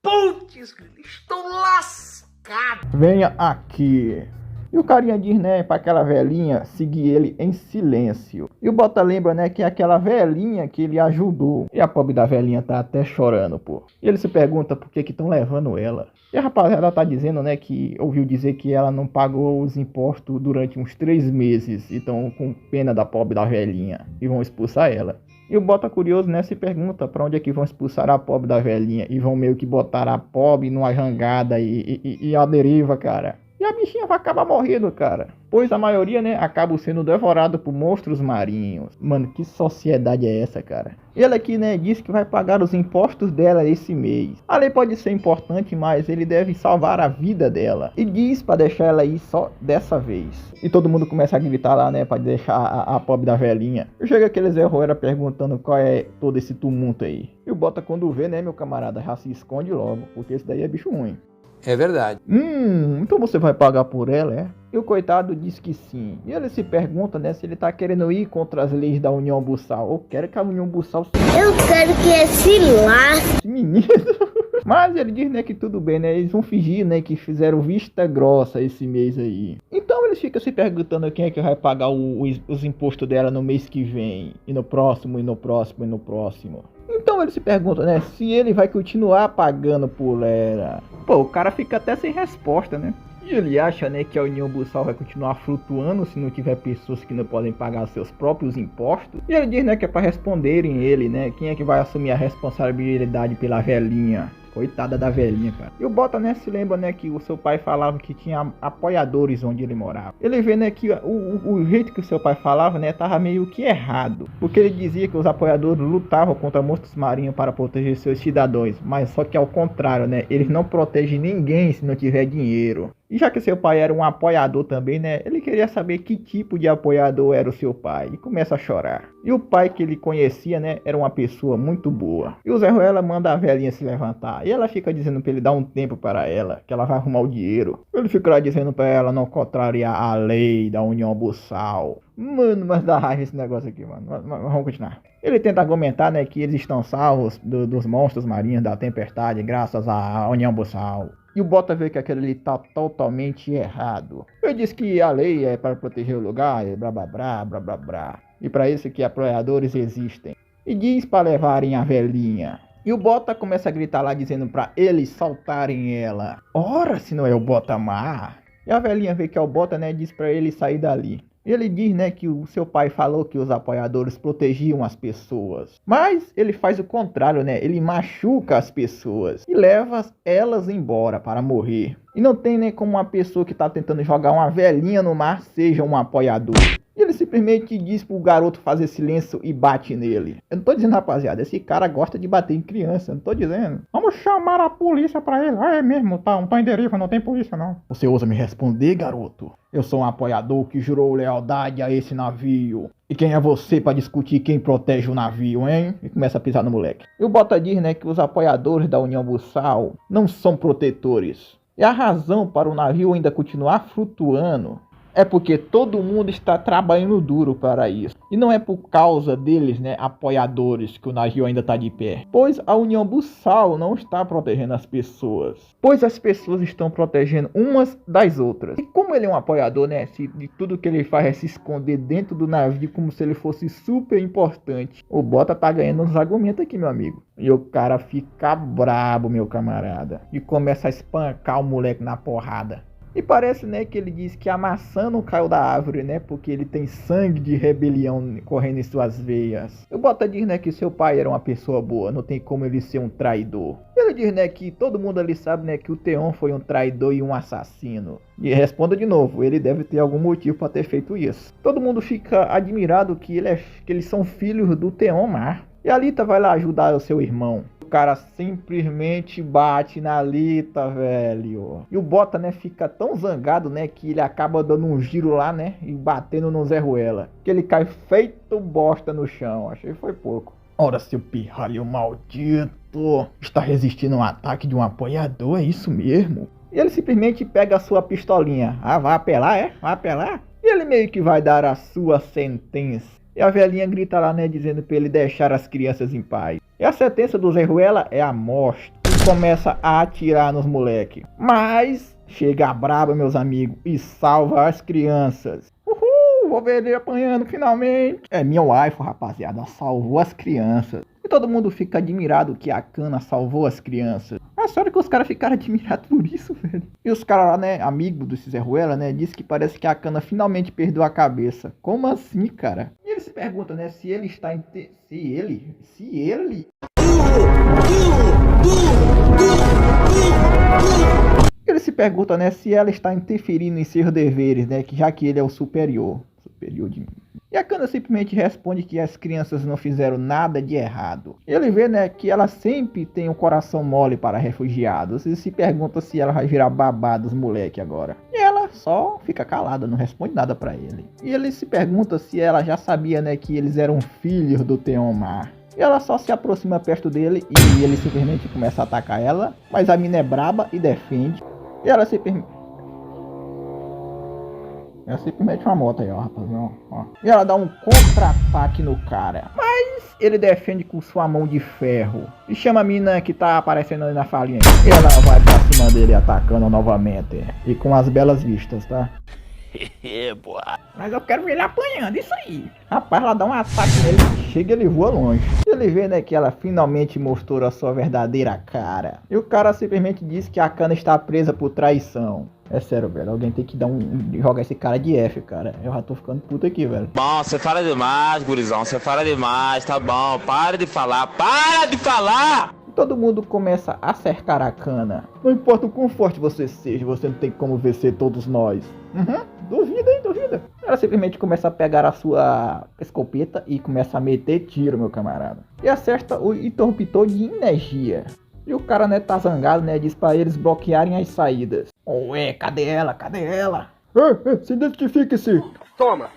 Putz, estou lascado. Venha aqui. E o carinha diz, né, pra aquela velhinha seguir ele em silêncio. E o Bota lembra, né, que é aquela velhinha que ele ajudou. E a pobre da velhinha tá até chorando, pô. E ele se pergunta por que estão levando ela. E a rapaziada tá dizendo, né, que ouviu dizer que ela não pagou os impostos durante uns 3 meses. E estão com pena da pobre da velhinha. E vão expulsar ela. E o Bota curioso, né, se pergunta pra onde é que vão expulsar a pobre da velhinha. E vão meio que botar a pobre numa jangada e a deriva, cara. E a bichinha vai acabar morrendo, cara. Pois a maioria, né, acaba sendo devorado por monstros marinhos. Mano, que sociedade é essa, cara? E ela aqui, né, diz que vai pagar os impostos dela esse mês. A lei pode ser importante, mas ele deve salvar a vida dela. E diz pra deixar ela ir só dessa vez. E todo mundo começa a gritar lá, né, pra deixar a pobre da velhinha. Chega aquele Zé Ruela perguntando qual é todo esse tumulto aí. E o Bota quando vê, né, meu camarada, já se esconde logo. Porque esse daí é bicho ruim. É verdade. Então você vai pagar por ela, é? E o coitado diz que sim. E ele se pergunta, né, se ele tá querendo ir contra as leis da União Bussal. Ou quer que a União Bussal... Eu quero que esse lasque. Menino. Mas ele diz, né, que tudo bem, né? Eles vão fingir, né, que fizeram vista grossa esse mês aí. Então eles ficam se perguntando quem é que vai pagar os impostos dela no mês que vem. E no próximo, e no próximo, e no próximo. Então ele se pergunta, né, se ele vai continuar pagando por ela. Pô, o cara fica até sem resposta, né? E ele acha, né, que a União Bussal vai continuar flutuando se não tiver pessoas que não podem pagar seus próprios impostos. E ele diz, né, que é para responderem ele, né, quem é que vai assumir a responsabilidade pela velhinha. Coitada da velhinha, cara. E o Bota, né, se lembra, né, que o seu pai falava que tinha apoiadores onde ele morava. Ele vê, né, que o jeito que o seu pai falava, né, tava meio que errado. Porque ele dizia que os apoiadores lutavam contra monstros marinhos para proteger seus cidadãos. Mas só que ao contrário, né, eles não protegem ninguém se não tiver dinheiro. E já que seu pai era um apoiador também, né, ele queria saber que tipo de apoiador era o seu pai. E começa a chorar. E o pai que ele conhecia, né, era uma pessoa muito boa. E o Zé Ruela manda a velhinha se levantar. E ela fica dizendo pra ele dar um tempo para ela, que ela vai arrumar o dinheiro. Ele fica lá dizendo pra ela não contrariar a lei da União Bussal. Mano, mas dá raiva esse negócio aqui, mano. Mas vamos continuar. Ele tenta argumentar, né, que eles estão salvos dos monstros marinhos da tempestade graças à União Bussal. E o Bota vê que aquele ali tá totalmente errado. Ele diz que a lei é para proteger o lugar, e blá blá blá blá blá blá. E para isso que apoiadores existem. E diz para levarem a velhinha. E o Bota começa a gritar lá dizendo para eles soltarem ela. Ora, se não é o Bota má. E a velhinha vê que é o Bota, né, diz para ele sair dali. Ele diz, né, que o seu pai falou que os apoiadores protegiam as pessoas. Mas ele faz o contrário, né? Ele machuca as pessoas e leva elas embora para morrer. E não tem nem como uma pessoa que tá tentando jogar uma velhinha no mar seja um apoiador. E ele simplesmente diz pro garoto fazer silêncio e bate nele. Eu não tô dizendo, rapaziada, esse cara gosta de bater em criança, não tô dizendo. Vamos chamar a polícia pra ele. Ah, é mesmo, tá em deriva, não tem polícia não. Você ousa me responder, garoto? Eu sou um apoiador que jurou lealdade a esse navio. E quem é você pra discutir quem protege o navio, hein? E começa a pisar no moleque. E o Bota diz, né, que os apoiadores da União Buçal não são protetores. E a razão para o navio ainda continuar flutuando é porque todo mundo está trabalhando duro para isso. E não é por causa deles, né, apoiadores, que o navio ainda está de pé. Pois a União Buçal não está protegendo as pessoas. Pois as pessoas estão protegendo umas das outras. E como ele é um apoiador, né, de tudo que ele faz é se esconder dentro do navio como se ele fosse super importante. O Bota tá ganhando uns argumentos aqui, meu amigo. E o cara fica brabo, meu camarada. E começa a espancar o moleque na porrada. E parece, né, que ele diz que a maçã não caiu da árvore, né, porque ele tem sangue de rebelião correndo em suas veias. O Bota diz, né, que seu pai era uma pessoa boa, não tem como ele ser um traidor. Ele diz, né, que todo mundo ali sabe, né, que o Theon foi um traidor e um assassino. E responda de novo, ele deve ter algum motivo para ter feito isso. Todo mundo fica admirado que eles são filhos do Theon Mar. E a Alita vai lá ajudar o seu irmão. O cara simplesmente bate na Alita, velho. E o Bota, né, fica tão zangado, né, que ele acaba dando um giro lá, né, e batendo no Zé Ruela. Que ele cai feito bosta no chão. Achei que foi pouco. Ora, seu pirralho maldito. Está resistindo a um ataque de um apoiador, é isso mesmo? E ele simplesmente pega a sua pistolinha. Ah, vai apelar, é? Vai apelar? E ele meio que vai dar a sua sentença. E a velhinha grita lá, né, dizendo pra ele deixar as crianças em paz. E a sentença do Zé Ruela é a morte. E começa a atirar nos moleques. Mas chega a braba, meus amigos, e salva as crianças. Uhul, vou ver ele apanhando finalmente. É minha waifu, rapaziada, salvou as crianças. E todo mundo fica admirado que a Kana salvou as crianças. É sério que os caras ficaram admirados por isso, velho. E os caras lá, né, amigo do Zé Ruela, né, disse que parece que a Kana finalmente perdeu a cabeça. Como assim, cara? E ele se pergunta, né, se ele está Ele se pergunta, né, se ela está interferindo em seus deveres, né, que já que ele é o superior de mim. E a Kana simplesmente responde que as crianças não fizeram nada de errado. Ele vê, né, que ela sempre tem um coração mole para refugiados e se pergunta se ela vai virar babá dos moleque agora. E ela só fica calada, não responde nada para ele. E ele se pergunta se ela já sabia, né, que eles eram filhos do Theon Mar. E ela só se aproxima perto dele e ele simplesmente começa a atacar ela. Mas a mina é braba e defende. E ela simplesmente uma moto aí, ó, rapaziada, ó. E ela dá um contra-ataque no cara. Mas ele defende com sua mão de ferro. E chama a mina que tá aparecendo ali na falinha. E ela vai pra cima dele atacando novamente. E com as belas vistas, tá? Mas eu quero ver ele apanhando, isso aí. Rapaz, ela dá um ataque nele, chega e ele voa longe. E ele vê, né, que ela finalmente mostrou a sua verdadeira cara. E o cara simplesmente diz que a Kana está presa por traição. É sério, velho, alguém tem que jogar esse cara de F, cara. Eu já tô ficando puto aqui, velho. Bom, você fala demais, gurizão, você fala demais, tá bom, para de falar, para de falar! Todo mundo começa a cercar a Kana. Não importa o quão forte você seja, você não tem como vencer todos nós. Duvida, hein, duvida. Ela simplesmente começa a pegar a sua escopeta e começa a meter tiro, meu camarada. E acerta o interruptor de energia. E o cara, né, tá zangado, né, diz pra eles bloquearem as saídas. Ué, cadê ela? Cadê ela? Se identifique-se.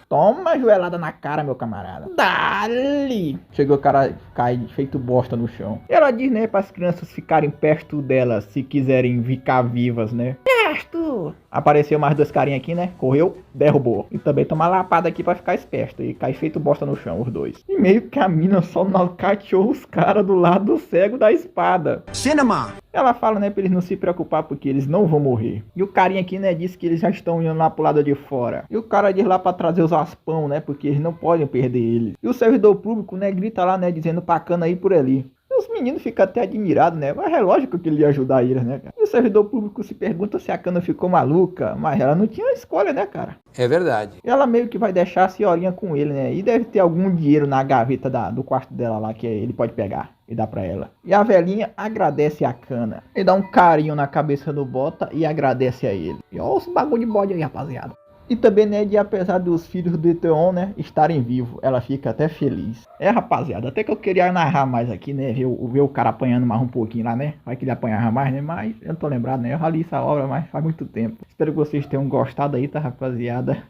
Toma a joelhada na cara, meu camarada. Dali! Chegou o cara, cai feito bosta no chão. E ela diz, né, para as crianças ficarem perto dela se quiserem ficar vivas, né? Perto! Apareceu mais dois carinha aqui, né? Correu, derrubou. E também toma uma lapada aqui pra ficar esperto. E cai feito bosta no chão, os dois. E meio que a mina só nocauteou os caras do lado cego da espada. Cinema! Ela fala, né, pra eles não se preocupar porque eles não vão morrer. E o carinha aqui, né, disse que eles já estão indo lá pro lado de fora. E o cara diz lá pra trazer os aspão, né, porque eles não podem perder eles. E o servidor público, né, grita lá, né, dizendo pra Kana ir por ali. E os meninos ficam até admirados, né, mas é lógico que ele ia ajudar eles, né, cara. E o servidor público se pergunta se a Kana ficou maluca, mas ela não tinha escolha, né, cara. É verdade. E ela meio que vai deixar a senhorinha com ele, né, e deve ter algum dinheiro na gaveta do quarto dela lá que ele pode pegar. E dá pra ela. E a velhinha agradece a Kana. E dá um carinho na cabeça do Bota e agradece a ele. E olha os bagulho de bode aí, rapaziada. E também, né, de apesar dos filhos do Theon, né, estarem vivos, ela fica até feliz. É, rapaziada, até que eu queria narrar mais aqui, né, ver o cara apanhando mais um pouquinho lá, né, vai que ele apanhava mais, né, mas eu não tô lembrado, né, eu já li essa obra, mas faz muito tempo. Espero que vocês tenham gostado aí, tá, rapaziada.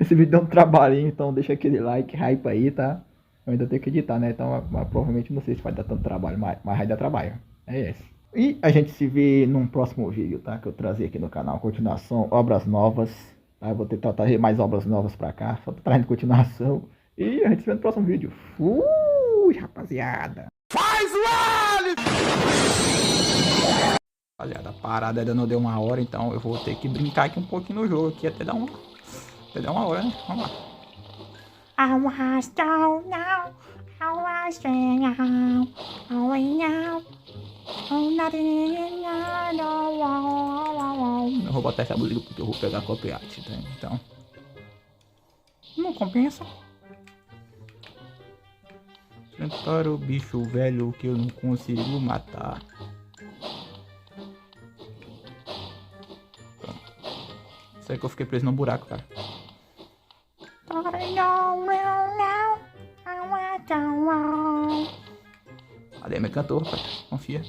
Esse vídeo deu um trabalhinho, então deixa aquele like, hype aí, tá. Eu ainda tenho que editar, né, então provavelmente não sei se vai dar tanto trabalho, mas vai dar trabalho. É esse. E a gente se vê num próximo vídeo, tá, que eu trazer aqui no canal, continuação, obras novas. Tá, eu vou tentar trazer mais obras novas pra cá, só trazendo continuação. E a gente se vê no próximo vídeo. Fui, rapaziada. Faz o L! Rapaziada, a parada ainda não deu uma hora, então eu vou ter que brincar aqui um pouquinho no jogo, aqui até dar uma hora, né? Vamos lá. I was down now, I was down, eu vou botar essa música porque eu vou pegar copyright, tá? Então não compensa. Enfrentar o bicho velho que eu não consigo matar. Isso aí que eu fiquei preso no buraco, cara. Cadê meu cantor, rapaz? Confia.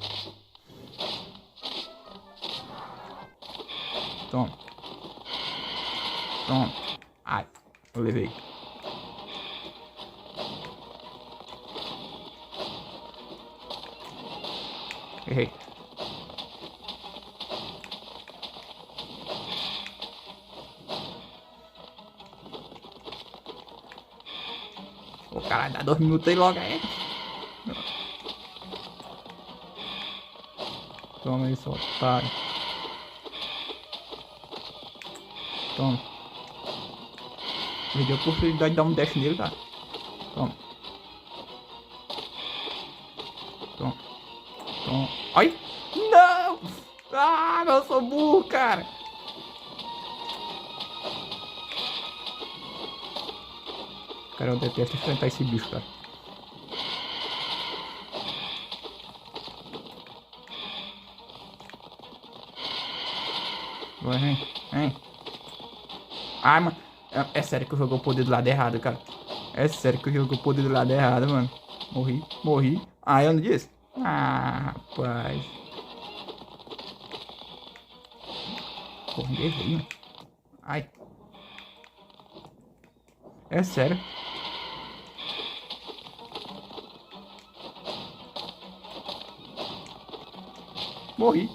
Toma. Toma. Ai, eu levei. Errei. Ô, caralho, dá 2 minutos aí logo aí. Toma aí, seu otário. Toma. Me deu a oportunidade de dar um dash nele, cara. Toma. Toma. Toma. Ai! Não! Ah, eu sou burro, cara. Cara, eu detesto enfrentar esse bicho, cara. Vem. Ai, mano. É sério que eu joguei o poder do lado errado, cara. É sério que eu joguei o poder do lado errado, mano. Morri. Ah, eu não disse? Ah, rapaz. Porra, errei. Ai. É sério. Morri.